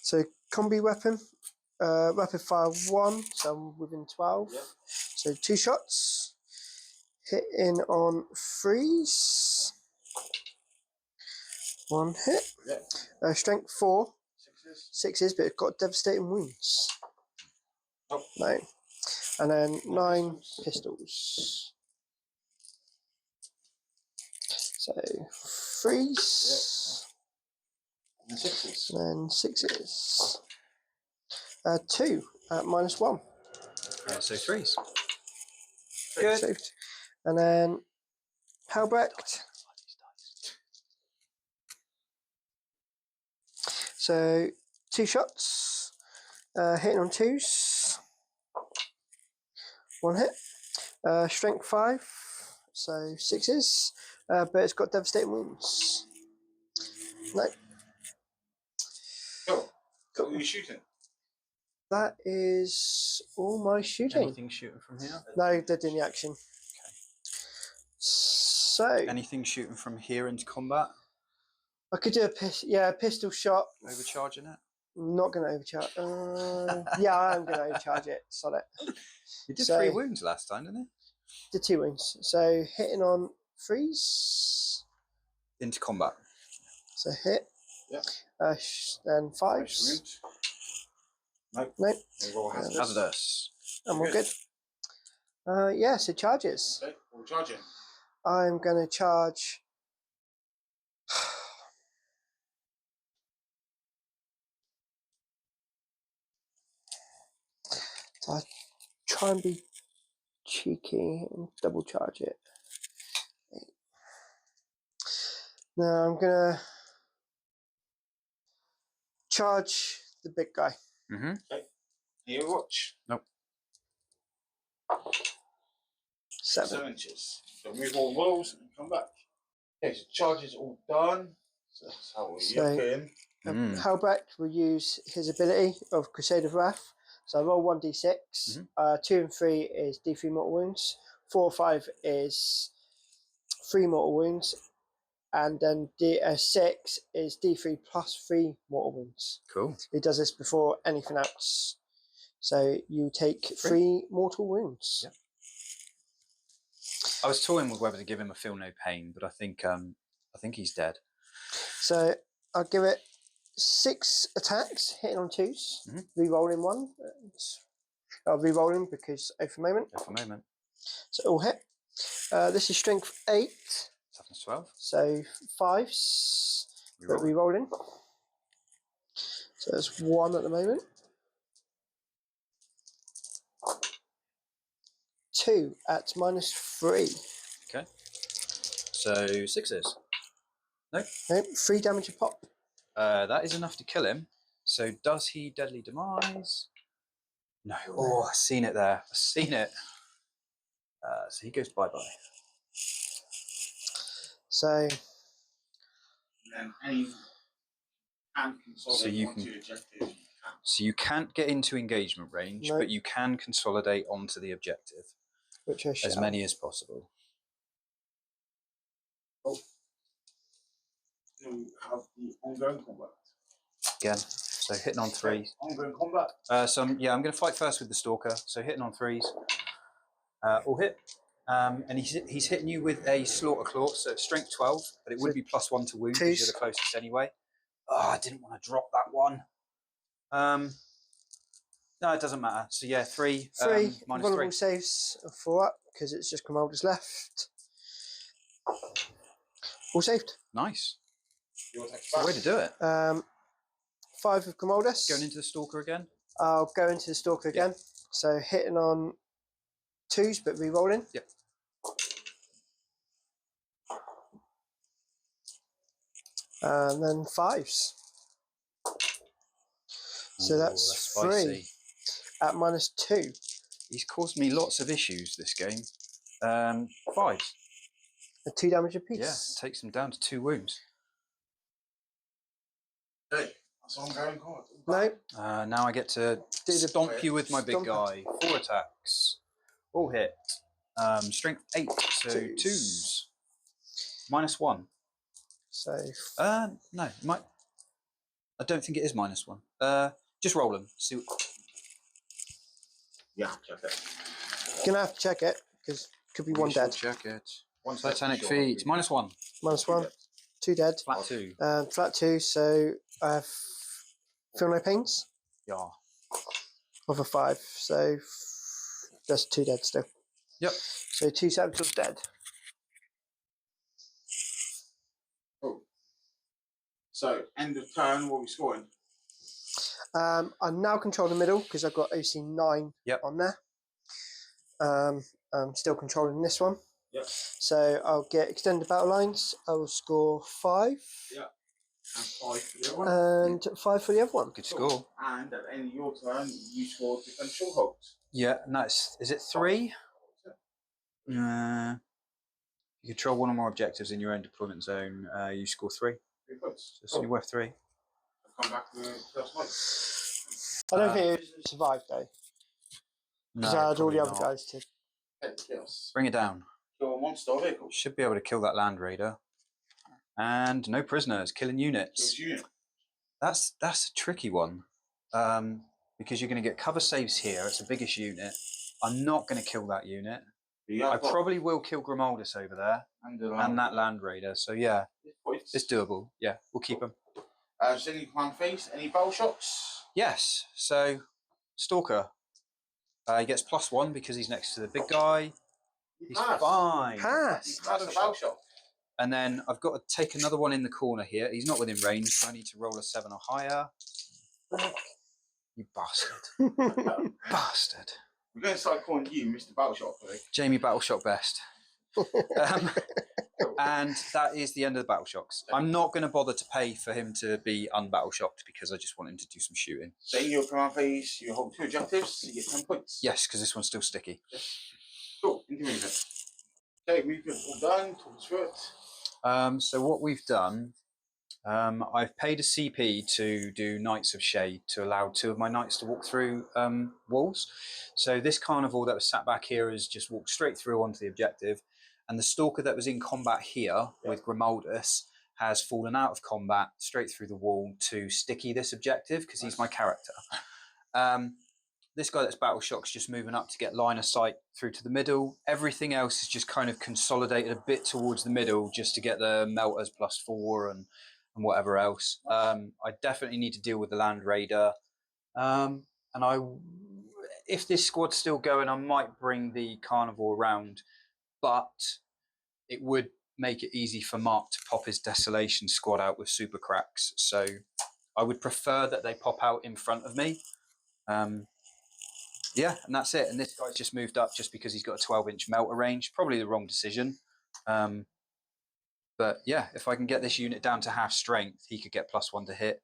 So combi weapon. Rapid fire 1, so I'm within 12. Yep. So 2 shots. Hitting on 3s. 1 hit. Yep. Strength 4. 6s. 6s, but it's got devastating wounds. Oh. No. And then 9 pistols. So 3s. And 6s. And then 6s. 2 at -1. So 3s. Good. Saved. And then Halbrecht. So 2 shots. Hitting on 2s. 1 hit. Strength 5. So 6s. But it's got devastating wounds. No. Cool. What are you shooting? That is all my shooting. Anything shooting from here? No, they're doing the action. So Anything shooting from here into combat? I could do a pistol shot. Overcharging it? I'm not going to overcharge. Yeah, I am going to overcharge it. Sod it. You did So- 3 wounds last time, didn't you? The 2 wounds. So hitting on 3s. Into combat. So hit. Yeah. And 5s. Wound. Nope. Nope. Roll hazardous. Hazardous. And we're good. Yeah, so charges. Okay, we'll charge him. I'm going to charge. So I try and be cheeky and double charge it. Now I'm going to charge the big guy. Mm-hmm. Here, watch. Nope. 7. 7 inches. So move all walls and come back. Okay, so charge is all done. So that's how we So- look in. Mm. Halbrecht will use his ability of Crusade of Wrath So I roll 1d6. 2 and 3 is d3 mortal wounds. 4 or 5 is 3 mortal wounds. And then 6 is d3 plus 3 mortal wounds. Cool. He does this before anything else. So you take 3 mortal wounds. Yep. I was toying with whether to give him a feel no pain, but I think he's dead. So I'll give it 6 attacks, hitting on 2s, re-rolling 1. I'll re-rolling because over moment. So all hit. This is strength 8. Toughness 12. So 5s, but re-rolling. So there's 1 at the moment. 2 at -3. Okay. So 6s. Nope. 3 damage a pop. That is enough to kill him. So does he deadly demise? No. Oh, I've seen it there. I've seen it. So he goes bye-bye. So So you can't get into engagement range, but you can consolidate onto the objective. Which I shall. As many as possible. Oh. You have the ongoing combat. Again. So hitting on 3. Ongoing combat. So I'm going to fight first with the Stalker. So hitting on 3s. All hit. And he's hitting you with a Slaughter Claw, so it's strength 12, but it would be +1 to wound because you're the closest anyway. Oh, I didn't want to drop that one. No, it doesn't matter. So yeah, 3. 3 minus vulnerable 3 saves of 4 up because it's just Grimaldus left. All saved. Nice. That's the way to do it. 5 of Grimaldus. Going into the Stalker again? I'll go into the Stalker again. So hitting on 2s, but re-rolling. Yep. And then 5s. So that's 3 at -2. He's caused me lots of issues this game. 5s. 2 damage apiece. Yeah, takes him down to 2 wounds. Hey, that's ongoing combat. No. Now I get to stomp you with my big guy. 4 attacks. All hit. Strength 8, so 2s. -1. So no, I don't think it is -1. Just roll them. See what... Yeah, check it. Gonna have to check it because could be 1 dead. Check it. 1 Titanic feat. -1. -1. 2 dead. Flat 2. Flat 2. So I have feel no pains. Yeah. Of a 5. So that's 2 dead still. Yep. So 2 saboteurs dead. Oh. So end of turn. What are we scoring? I now control the middle because I've got OC 9 on there. I'm still controlling this one. Yep. So I'll get extended battle lines. I will score 5. Yeah. And 5 for the other one. And 5 for the other one. Good score. And at the end of your turn, you score differential holds. Yeah, nice. Is it 3? You control 1 or more objectives in your own deployment zone. You score 3. 3 points. So you're worth 3. I'll come back to the first night. I don't think it would survive though. Because I had all the other guys to. Bring it down. Kill a monster vehicle. Should be able to kill that Land Raider. And no prisoners, killing units. That's a tricky one. Because you're going to get cover saves here. It's a biggish unit. I'm not going to kill that unit. I probably will kill Grimaldus over there. And that Land Raider. So yeah, it's doable. Yeah, we'll keep them. So any command phase, any battle shocks? Yes. So Stalker. He gets +1 because he's next to the big guy. He's fine. Pass. That's a battle shock. And then I've got to take another one in the corner here. He's not within range, so I need to roll a 7 or higher. You bastard. Bastard. We're going to start calling you Mr. Battleshock, I think. Jamie Battleshock Best. And that is the end of the battle shocks. I'm not going to bother to pay for him to be unbattle shocked because I just want him to do some shooting. So in your command phase, you hold 2 objectives, so you get 10 points. Yes, because this one's still sticky. Cool, into movement. Okay, movement all done, talk us through it. So what we've done I've paid a CP to do Knights of Shade to allow 2 of my knights to walk through walls. So this carnival that was sat back here has just walked straight through onto the objective, and the stalker that was in combat here with Grimaldus has fallen out of combat straight through the wall to sticky this objective because he's my character. This guy that's battle shock's just moving up to get line of sight through to the middle. Everything else is just kind of consolidated a bit towards the middle just to get the melters +4 and whatever else. I definitely need to deal with the Land Raider. And if this squad's still going, I might bring the Carnivore around, but it would make it easy for Mark to pop his Desolation squad out with super cracks. So I would prefer that they pop out in front of me. Yeah, and that's it. And this guy's just moved up just because he's got a 12-inch melter range. Probably the wrong decision. But yeah, if I can get this unit down to half strength, he could get +1 to hit.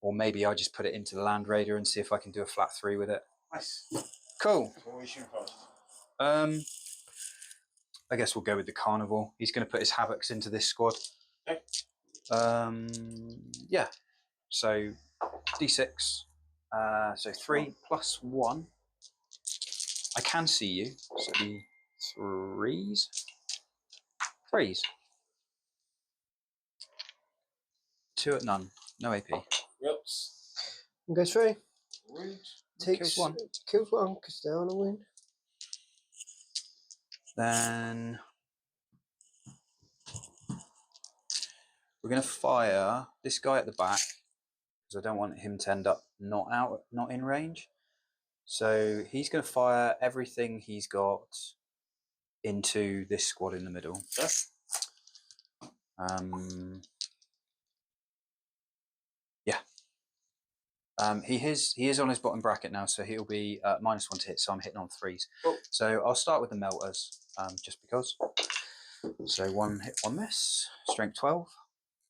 Or maybe I just put it into the Land Raider and see if I can do a flat 3 with it. Nice. Cool. What are we shooting first? I guess we'll go with the Carnivore. He's going to put his Havocs into this squad. Okay. Yeah. So D6. So 3 +1. I can see you. So it'll be 3s. 3s. 2 at none. No AP. Yep. Goes through. Wound. Takes Kills 1. Kills 1 because they're on a wound. Then we're going to fire this guy at the back because I don't want him to end up not in range. So he's going to fire everything he's got into this squad in the middle. Yeah. He is on his bottom bracket now, so he'll be -1 to hit. So I'm hitting on 3s. Cool. So I'll start with the melters, just because. So 1 hit, 1 miss. Strength 12.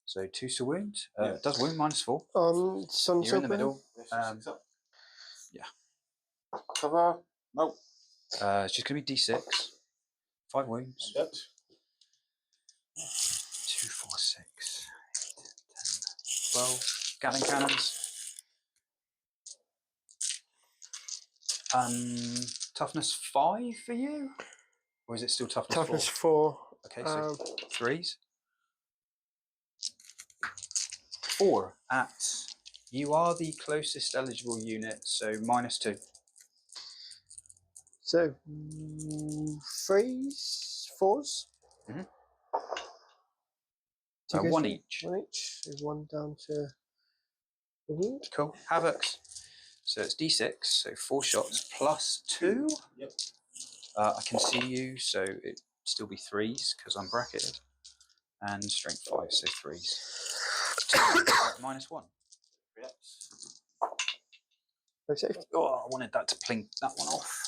So 2 to wound. It does wound -4. You're in the middle. Yeah. Cover. Nope. It's just going to be D6. 5 wounds. Yep. 2, 4, 6, 8, 10, 12. Gatling cannons. Toughness 5 for you? Or is it still toughness 4? 4. Okay, so 3s. 4 at. You are the closest eligible unit, so -2. So 3s, 4s. Mhm. Two goes 1 through. each. 1 each. There's 1 down to the wound. Cool. Havocs. So it's D6, so 4 shots +2. Yep. I can see you, so it still be 3s because I'm bracketed. And strength 5, so 3s. -1. Yep. Okay. Oh, I wanted that to plink that one off.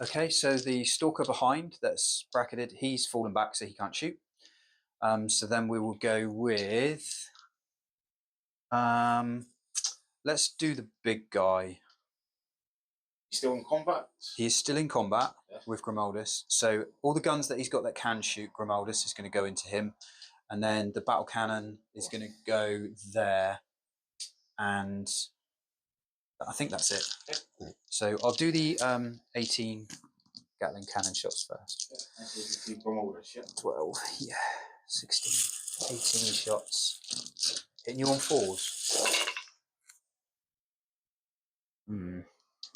Okay, so the stalker behind that's bracketed, he's fallen back, so he can't shoot. So then we will go with. Let's do the big guy. He's still in combat. He is still in combat with Grimaldus. So all the guns that he's got that can shoot Grimaldus is going to go into him. And then the battle cannon is going to go there. And I think that's it. Okay. So I'll do the 18 Gatling cannon shots first. Yeah. 12, yeah. 16, 18 shots. Hitting you on 4s.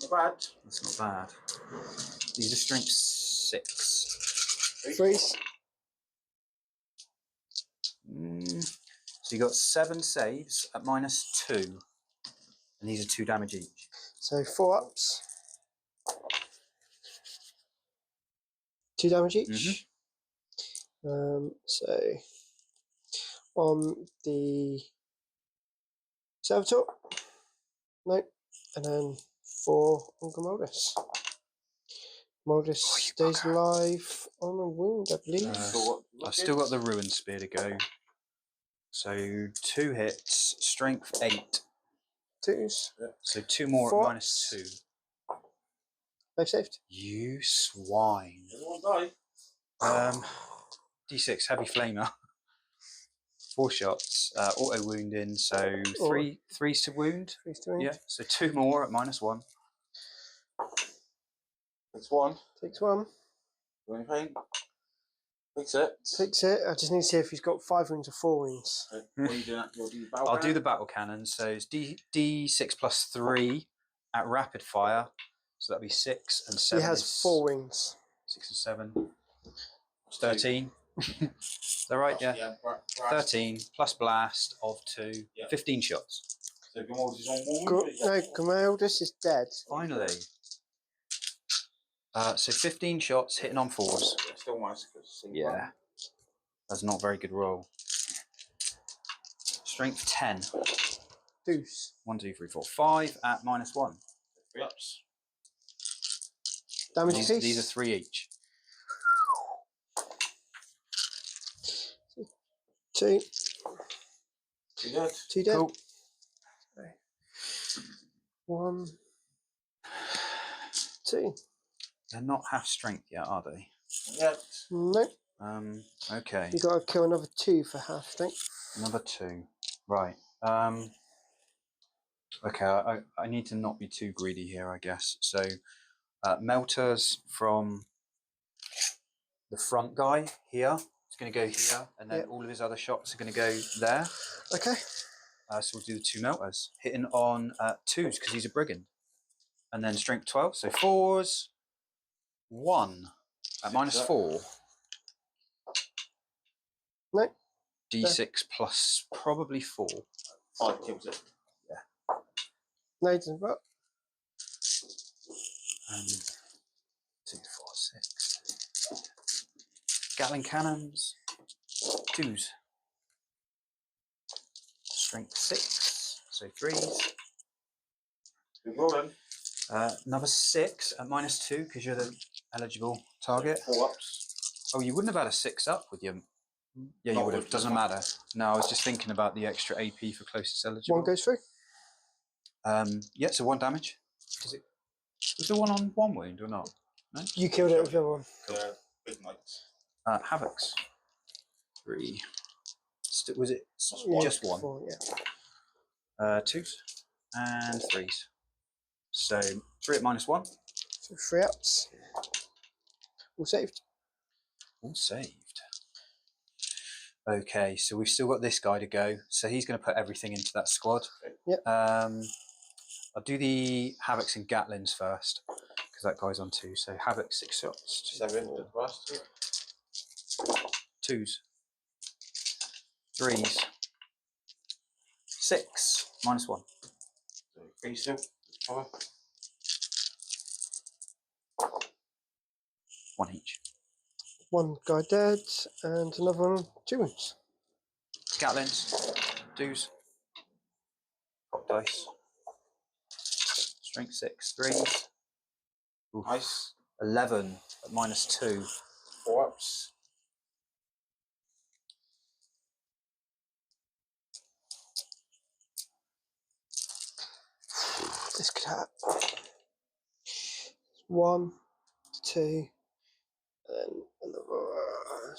Not bad. That's not bad. These are strength 6. 3s. So you got 7 saves at -2. And these are 2 damage each. So 4 ups. 2 damage each. So on the Servitor, no, and then 4 on Grimaldus. Grimaldus stays alive on a wound, I believe. I've still got the Ruin Spear to go. So 2 hits, strength 8. 2s. So 2 more Four. at -2. They've saved. You swine. Everyone die. D6 heavy flamer. 4 shots, auto wounding, so threes to wound. 3 to wound. Yeah, so 2 more at -1. Takes 1. Takes 1. Do anything? Fix it. Takes it. I just need to see if he's got 5 wounds or 4 wounds. Okay. What are you doing? You'll do the battle I'll do the cannon? battle cannon. So it's D6 plus 3 at rapid fire. So that'll be 6 and 7. He has 4 wounds. 6 and 7. 13. Is that right? Yeah. Blast. 13 plus blast of 2. Yeah. 15 shots. So Gamemat is on 1 wound. No, Gameldus is dead. Finally. So 15 shots hitting on 4s. Yeah, still minus. Yeah. That's not a very good roll. Strength 10. Deuce. 1, 2, 3, 4, 5 at -1. 3 ups. Damage piece. These are 3 each. 2. 2 dead. 2 dead. Cool. 1. 2. They're not half strength yet, are they? Yet. No. Okay. You got to kill another 2 for half strength. Another 2. Right. Okay, I need to not be too greedy here, I guess. So, melters from the front guy here. It's going to go here, and then all of his other shots are going to go there. Okay. So we'll do the 2 melters. Hitting on 2s, because he's a brigand. And then strength 12, so 4s. 1 at -4. No. D6 plus probably 4. 5 kills it. No, he doesn't. But 2, 4, 6. Gatling cannons. 2s. Strength 6. So 3s. Good rolling. Another 6 at -2 because you're the eligible target. 4 ups. Oh, you wouldn't have had a 6 up with your. Yeah, you Not would have. with Doesn't this one. matter. No, I was just thinking about the extra AP for closest eligible. 1 goes through. Yeah, so 1 damage. Was the one on 1 wound or not? No. You killed it with the other one. Big knights. Havocs. 3. Was it Yeah, just 1? 4, yeah. 2s and 3s. So 3 at -1. So 3 ups. All saved. All saved. Okay, so we've still got this guy to go. So he's going to put everything into that squad. Yep. I'll do the Havocs and Gatlins first because that guy's on 2. So Havoc 6 shots. 7 with blast. 2s. 3s. 6 -1. So 3 still. Power. 1 each. 1 guy dead, and another one, 2 wounds. Gatlins. 2s. Pop dice. Strength 6. 3s. Oof. Nice. 11 at -2. 4 ups. This could happen. 1, 2, and then another.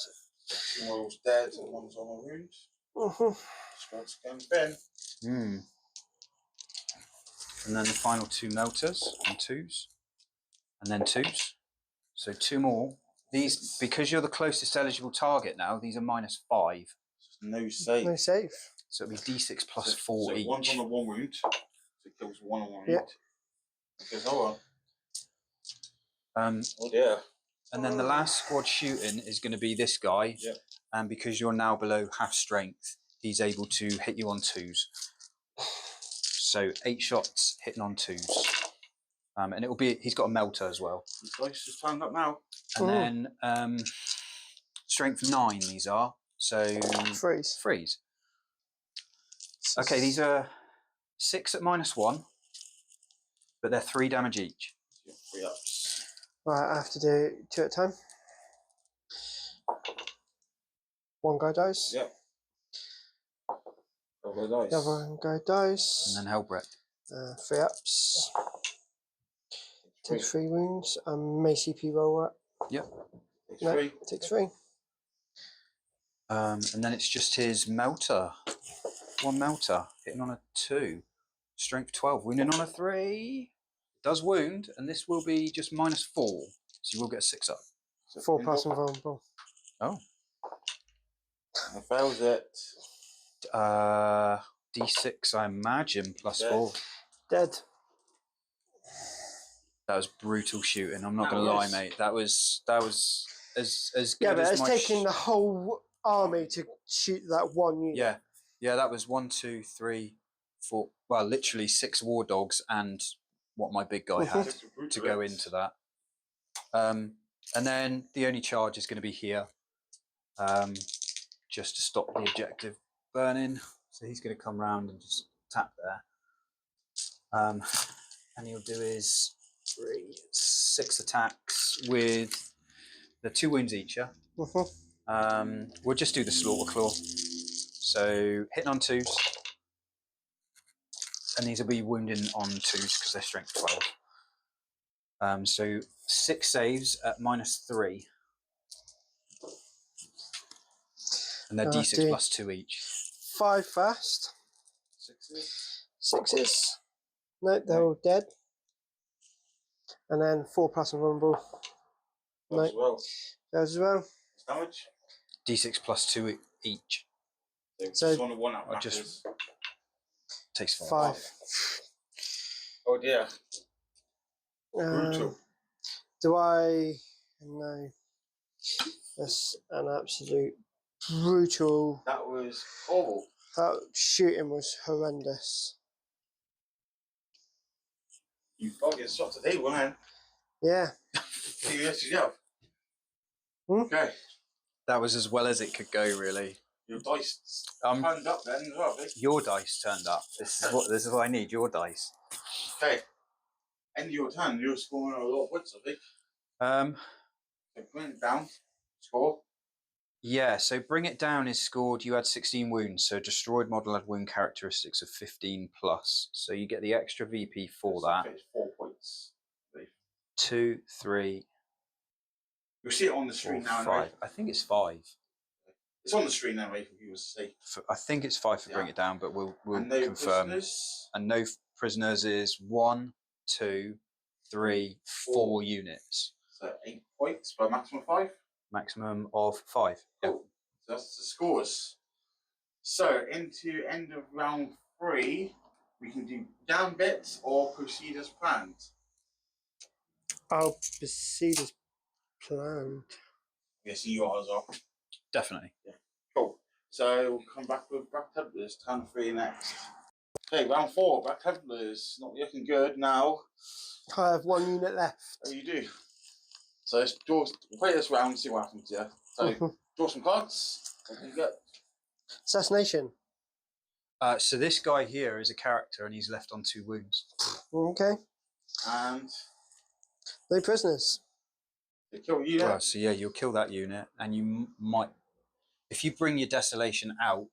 One's dead and one's on a wound. Squad's going Ben. And then the final 2 melters on 2s. And then 2s. So 2 more. These, because you're the closest eligible target now, these are -5. No save. No save. So it'll be D6 plus 4 each. One's on a 1 wound. So it kills 1 on 1 wound. Yeah. Because, oh Um, oh dear. and then the last squad shooting is going to be this guy. Yep. And because you're now below half strength, he's able to hit you on 2s. So 8 shots hitting on 2s. And it'll be, he's got a melter as well. This dice is timed up now. And then strength 9 these are. So Freeze. freeze. Okay, these are 6 at -1, but they're 3 damage each. 3 ups. Right, I have to do 2 at a time. 1 guy dies. Yep. Double the dice. The other one guy dies. And then Hellbreak. 3 ups. Takes 3 wounds. May CP roll up. Yep. Takes No, 3. takes 3. And then it's just his melter. One melter, hitting on a 2. Strength 12, wounding on a 3. Does wound, and this will be just -4. So you will get a 6 up. So 4 plus invulnerable. Oh. I fails it. D6, I imagine, +4. Dead. That was brutal shooting. I'm not gonna lie, mate. That was as good Yeah, but as it's my taking the whole army to shoot that one unit. Yeah, that was 1, 2, 3, 4. Well, literally 6 war dogs and what my big guy had to go into that. And then the only charge is going to be here, just to stop the objective burning. So he's going to come round and just tap there. And he'll do his 6 attacks with the 2 wounds each. Yeah. We'll just do the slaughter claw. So hitting on 2s, and these will be wounding on 2s because they're strength 12. So 6 saves at -3, and they're D6 +2 each. 5 fast. 6s. 6s. No, they're all dead. And then 4 plus invulnerable. No, As well. those as well. Damage. D6 +2 each. So just one out. I just takes 5. 5. Oh dear. Brutal. Do I? No. That's an absolute brutal. That was horrible. That shooting was horrendous. You got your shot today, man. Yeah. Yes, you have. Okay. That was as well as it could go, really. Your dice turned up then as well, Vic. Your dice turned up. This is what I need. Your dice. Okay. End of your turn. You're scoring a lot of points, I think. So bring it down. Score. Yeah, so bring it down is scored. You had 16 wounds, so destroyed model had wound characteristics of 15+. So you get the extra VP for that. It's 4 points. 2, 3. You'll see it on the screen 4, now. 5. Anyway. I think it's 5. It's on the screen now, if you was to say. I think it's 5 for bring it down, but we'll and no confirm. Prisoners. And no prisoners is 1, 2, 3, 4 units. So 8 points by maximum 5. Maximum of 5. Cool. So that's the scores. So into end of round 3, we can do down bits or proceed as planned. I'll proceed as planned. Yes, you are as well. Definitely. Yeah. Cool. So we'll come back with Black Templars, turn 3 next. Okay, round 4, Black Templars. Not looking good now. I have 1 unit left. Oh, you do. So let's we'll play this round, see what happens, yeah. So draw some cards. What do you get? Assassination. So this guy here is a character and he's left on 2 wounds. Okay. And No prisoners. they kill you. Well, so yeah, you'll kill that unit, and you might, if you bring your desolation out,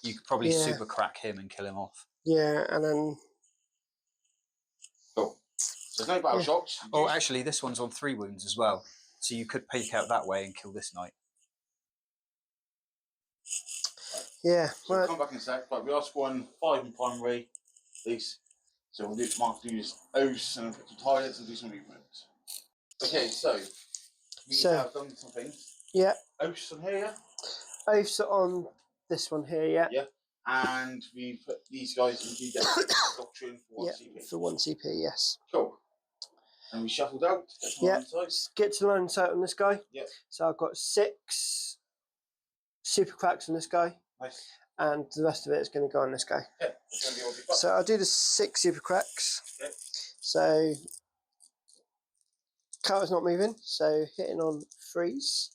you could probably super crack him and kill him off. Yeah, and then. Cool. So there's no battle shocks. Oh, actually, this one's on 3 wounds as well, so you could peek out that way and kill this knight. Yeah. So we'll come back in a sec, but we are scoring 5 in primary, at least. So we'll do use oaths and put some targets and do some movements. Okay, so we have done some things. Yeah. Oaths on here, yeah? Oaths are on this one here, yeah. Yeah. And we put these guys in doctrine for 1 CP. For 1 CP, yes. Cool. And we shuffled out. Get to line of sight on this guy. Yeah. So I've got 6 super cracks on this guy. Nice. And the rest of it is going to go on this guy. Yeah. So I'll do the 6 super cracks. Okay. So Carter's not moving, so hitting on 3s.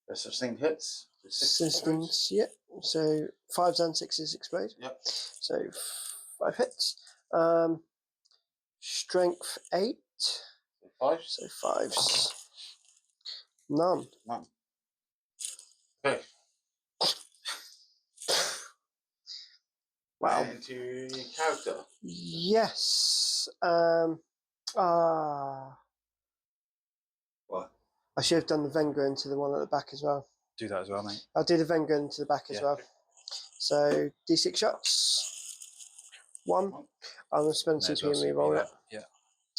There's such thing hits. Systems, yep. So 5s and 6s explode. Yep. So 5 hits. Strength 8. 5. So 5s. None. Okay. Wow. Into your character. Yes. Well, I should have done the Venga into the one at the back as well. Do that as well, mate. I'll do the Venga into the back as well. So D6 shots. 1. I'm going to spend May as CP well and CP re-roll it. that. Yeah.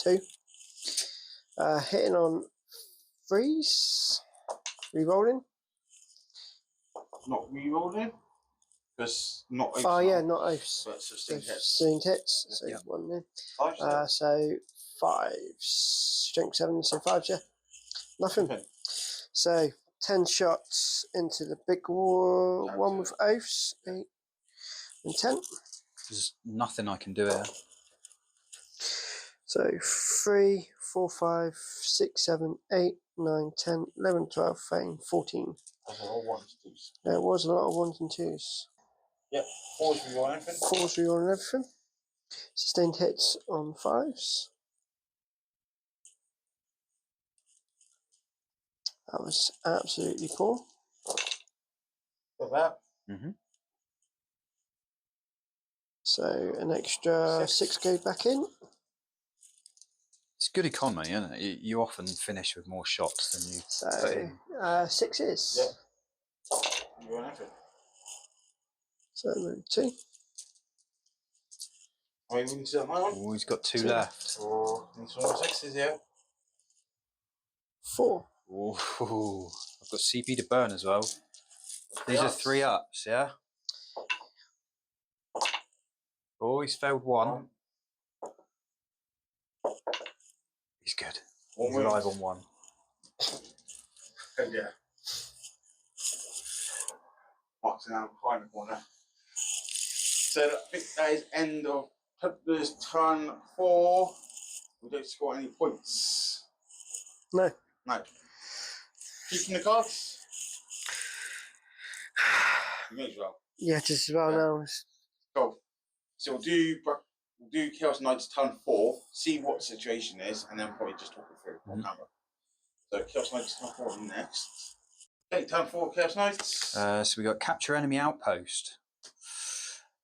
2. Hitting on 3s. Re-rolling. Not re-rolling. Because not oaths. Oh yeah, not oaths. But sustained hits. Sustained hits. So Yeah. 1 then. 5. So 5. Strength 7, so 5, yeah. Nothing. Okay. So 10 shots into the big one with oaths. 8 and 10. There's nothing I can do here. So 3, 4, 5, 6, 7, 8, 9, 10, 11, 12, 13, 14. That's all 1s, 2s. There was a lot of 1s and 2s. Yep. 4s we roll everything. 4s we roll everything. Sustained hits on 5s. That was absolutely poor. Like that. Mm-hmm. So an extra 6 go back in. It's good economy, isn't it? You often finish with more shots than you put in. So 6 is. Yeah. You roll everything. So move 2. Are you willing to do my one? Oh, he's got 2 2. left. Or these one 6s here. 4. Oh, I've got CP to burn as well. These are 3 ups, yeah? Oh, he's failed 1. He's good. He's alive on 1. Oh yeah. Boxing out behind the corner. So I think that is end of Templars turn 4. We don't score any points. No. No. Keeping the cards? You may as well. Yeah, just as well now. Cool. So we'll do Chaos Knights turn 4, see what the situation is, and then probably just talk it through on camera. So Chaos Knights turn 4 next. Okay, turn 4 Chaos Knights. So we got capture enemy outpost.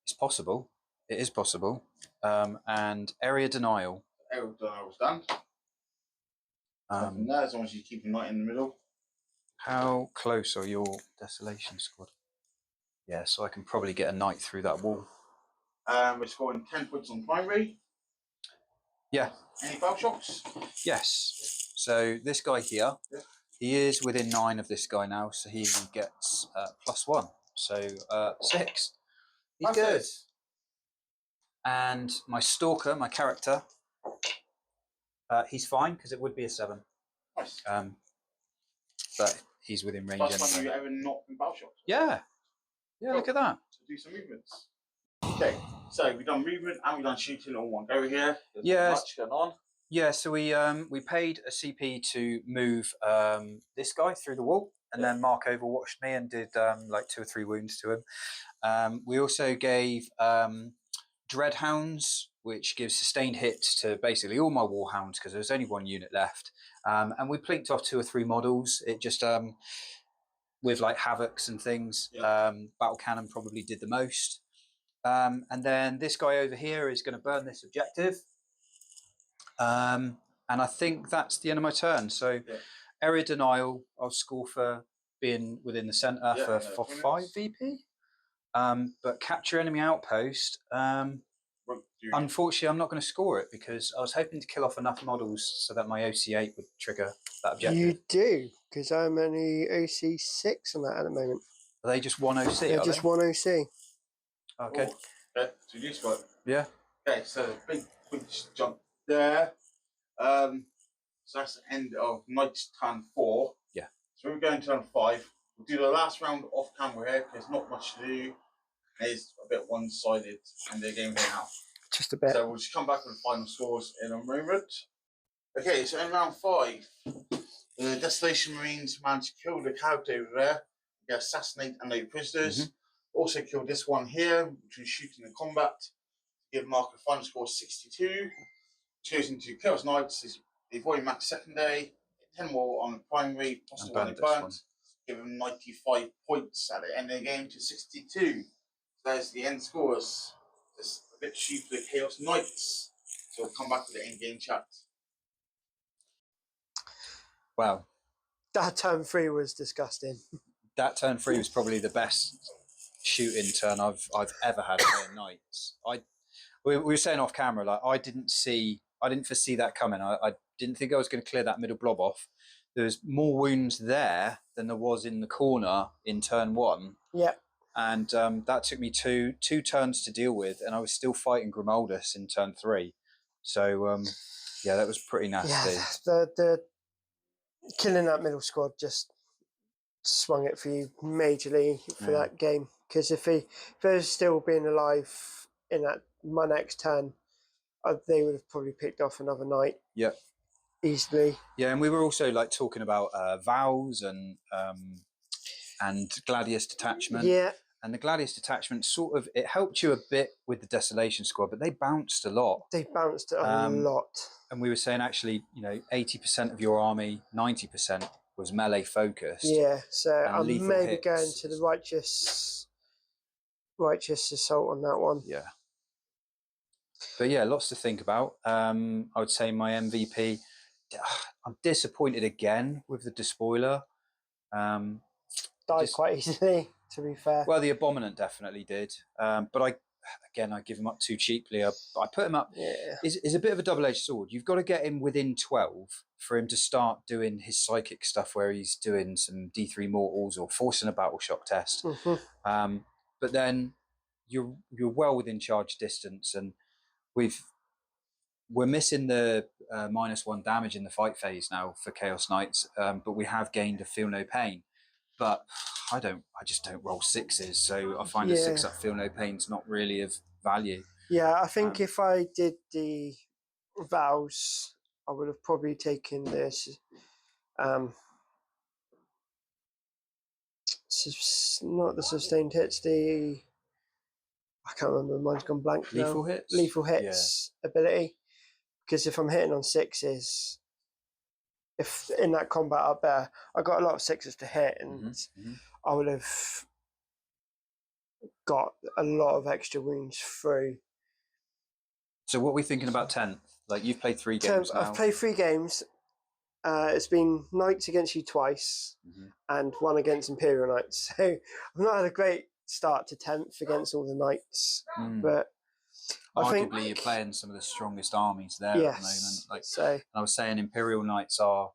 It's possible. It is possible. And area denial. Area denial was done. Nothing there, as long as you keep a knight in the middle. How close are your desolation squad? Yeah, so I can probably get a knight through that wall. We're scoring 10 points on primary. Yeah. Any foul shocks? Yes. So this guy here, he is within 9 of this guy now, so he gets +1. So 6. He's good. And my stalker, my character, he's fine because it would be a 7. Nice. But he's within range Last time anyway. you ever not been foul shocked? Yeah. Yeah, Cool. look at that. So do some movements. Okay, so we've done movement and we've done shooting all one go here. There's Yeah. not much going on. Yeah, so we paid a CP to move this guy through the wall, and then Mark overwatched me and did like 2 or 3 wounds to him. We also gave Dreadhounds, which gives sustained hits to basically all my Warhounds because there's only 1 unit left. And we plinked off 2 or 3 models. It just with like Havocs and things. Battle Cannon probably did the most. And then this guy over here is going to burn this objective. And I think that's the end of my turn. So area denial, I'll score for being within the centre for 5 VP. But capture enemy outpost, unfortunately I'm not going to score it because I was hoping to kill off enough models so that my OC8 would trigger that objective. You do, because I'm only OC6 on that at the moment. Are they just 1 OC? They're just 1 OC. Okay. Okay, so you squad. Yeah. Okay, so big jump there. So that's the end of Knight's turn 4. Yeah. So we're going to turn 5. We'll do the last round off camera here because there's not much to do. It's a bit one-sided and they're game here now. Just a bit. So we'll just come back with the final scores in a moment. Okay, so in round 5, the Desolation Marines managed to kill the character over there. They assassinate and load prisoners. Also killed this one here, which was shooting in combat. Give Mark a final score of 62. Choosing to Chaos Knights, they've already maxed second day. 10 more on the primary, plus the one they burnt. Give them 95 points at the end of the game to 62. So there's the end scores. It's a bit cheap for the Chaos Knights. So we'll come back to the end game chat. Wow. That turn 3 was disgusting. That turn 3 was probably the best shooting turn I've ever had playing knights. We were saying off camera, like I didn't foresee that coming. I didn't think I was going to clear that middle blob off. There was more wounds there than there was in the corner in turn 1. Yeah. And that took me two turns to deal with, and I was still fighting Grimaldus in turn 3. So yeah, that was pretty nasty. Yeah, the killing that middle squad just swung it for you majorly for that game. Because if he was still being alive in my next turn, they would have probably picked off another knight. Yeah. Easily. Yeah, and we were also like talking about vows and Gladius detachment. Yeah. And the Gladius detachment sort of, it helped you a bit with the Desolation squad, but they bounced a lot. They bounced a lot. And we were saying actually, 80% of your army, 90% was melee focused. Yeah, so I'm maybe hits. going to the righteous assault on that one. Yeah. But yeah, lots to think about. I would say my MVP, I'm disappointed again with the despoiler. Died quite easily, to be fair. Well, the Abominant definitely did. But I give him up too cheaply. I put him up. Yeah. It's a bit of a double-edged sword. You've got to get him within 12 for him to start doing his psychic stuff where he's doing some D3 mortals or forcing a battle shock test. Mm-hmm. But then you're well within charge distance, and we're missing the -1 damage in the fight phase now for Chaos Knights, but we have gained a feel no pain. But I just don't roll 6s, so I find a 6-up feel no pain's not really of value. Yeah, I think if I did the vows, I would have probably taken this. Not the sustained hits, I can't remember, mine's gone blank now. Lethal hits? Lethal hits ability. Because if I'm hitting on 6s, if in that combat up there, I got a lot of 6s to hit, and I would have got a lot of extra wounds through. So what are we thinking about 10th? Like, you've played 3 games now. I've played 3 games. It's been Knights against you twice and 1 against Imperial Knights. So I've not had a great start to 10th against all the Knights. But arguably you're playing some of the strongest armies there at the moment. Like, so I was saying, Imperial Knights are,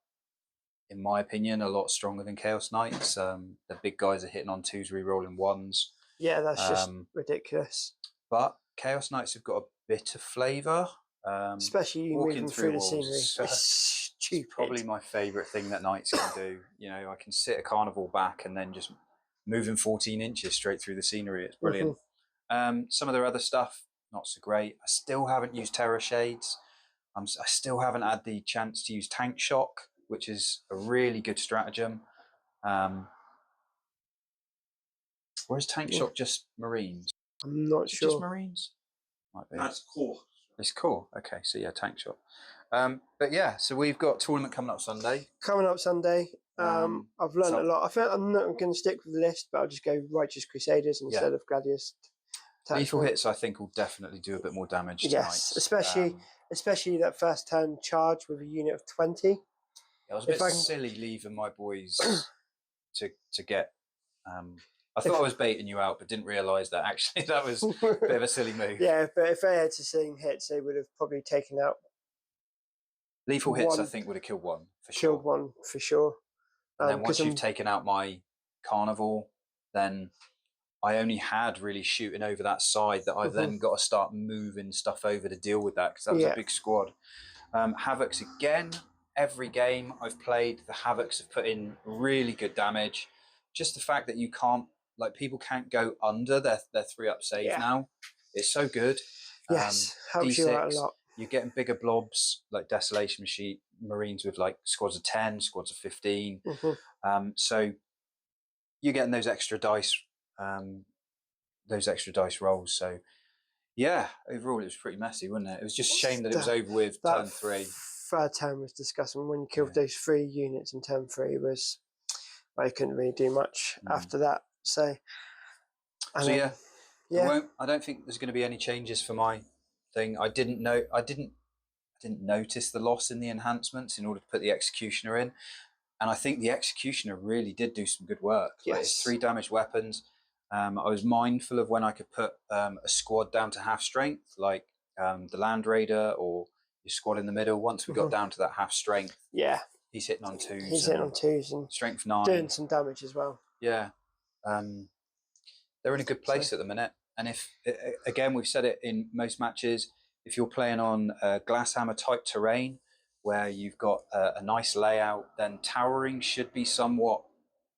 in my opinion, a lot stronger than Chaos Knights. The big guys are hitting on 2s, re-rolling 1s. Yeah, that's just ridiculous. But Chaos Knights have got a bit of flavour. Especially you moving through the scenery. It's stupid. It's probably my favourite thing that Knights can do. I can sit a carnival back and then just moving 14 inches straight through the scenery. It's brilliant. Some of their other stuff, not so great. I still haven't used Terror Shades. I still haven't had the chance to use Tank Shock, which is a really good stratagem. Or is Tank Shock just Marines? I'm not sure. Just Marines? Might be. That's cool. It's cool. Okay, so yeah, Tank Shot. But yeah, so we've got a tournament coming up Sunday. I've learned a lot. I think I'm not going to stick with the list, but I'll just go Righteous Crusaders instead of Gladius. Lethal hits, I think, will definitely do a bit more damage tonight. Especially that first turn charge with a unit of 20. It was a bit silly leaving my boys to get. I thought I was baiting you out, but didn't realise that actually that was a bit of a silly move. Yeah, but if they had to sing hits, they would have probably taken out. Lethal hits, I think, would have killed 1 for sure. Killed 1 for sure. And then once you've taken out my carnival, then I only had really shooting over that side that I've then got to start moving stuff over to deal with that, because that was a big squad. Havocs again. Every game I've played, the Havocs have put in really good damage. Just the fact that you can't, like, people can't go under their 3-up save now. It's so good. Yes, helps you out a lot. You're getting bigger blobs, like Desolation Machine Marines with like squads of 10, squads of 15. So you're getting those extra dice rolls. So yeah, overall it was pretty messy, wasn't it? It was just a shame that it was over with turn 3. Third turn was disgusting. When you killed those 3 units in turn 3, I couldn't really do much after that. So yeah. I don't think there's going to be any changes for my thing. I didn't notice the loss in the enhancements in order to put the Executioner in. And I think the Executioner really did do some good work. Like, it's Yes. 3 damaged weapons. I was mindful of when I could put a squad down to half strength, like the Land Raider or your squad in the middle. Once we got down to that half strength, Yeah, he's hitting on 2s. he's hitting on 2s and strength 9. doing some damage as well. Yeah. They're in a good place at the minute. And if, again, we've said it in most matches, if you're playing on glass hammer type terrain where you've got a nice layout, then towering should be somewhat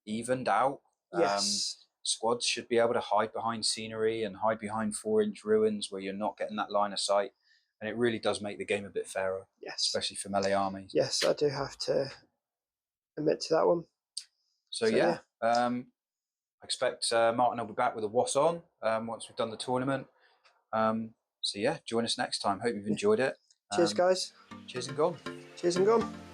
evened out. Yes. Squads should be able to hide behind scenery and hide behind 4-inch ruins where you're not getting that line of sight. And it really does make the game a bit fairer, Yes. especially for melee armies. Yes, I do have to admit to that one. So yeah. I expect Martin will be back with a What's On once we've done the tournament. So yeah, join us next time. Hope you've enjoyed it. Cheers, guys. Cheers and gone. Cheers and gone.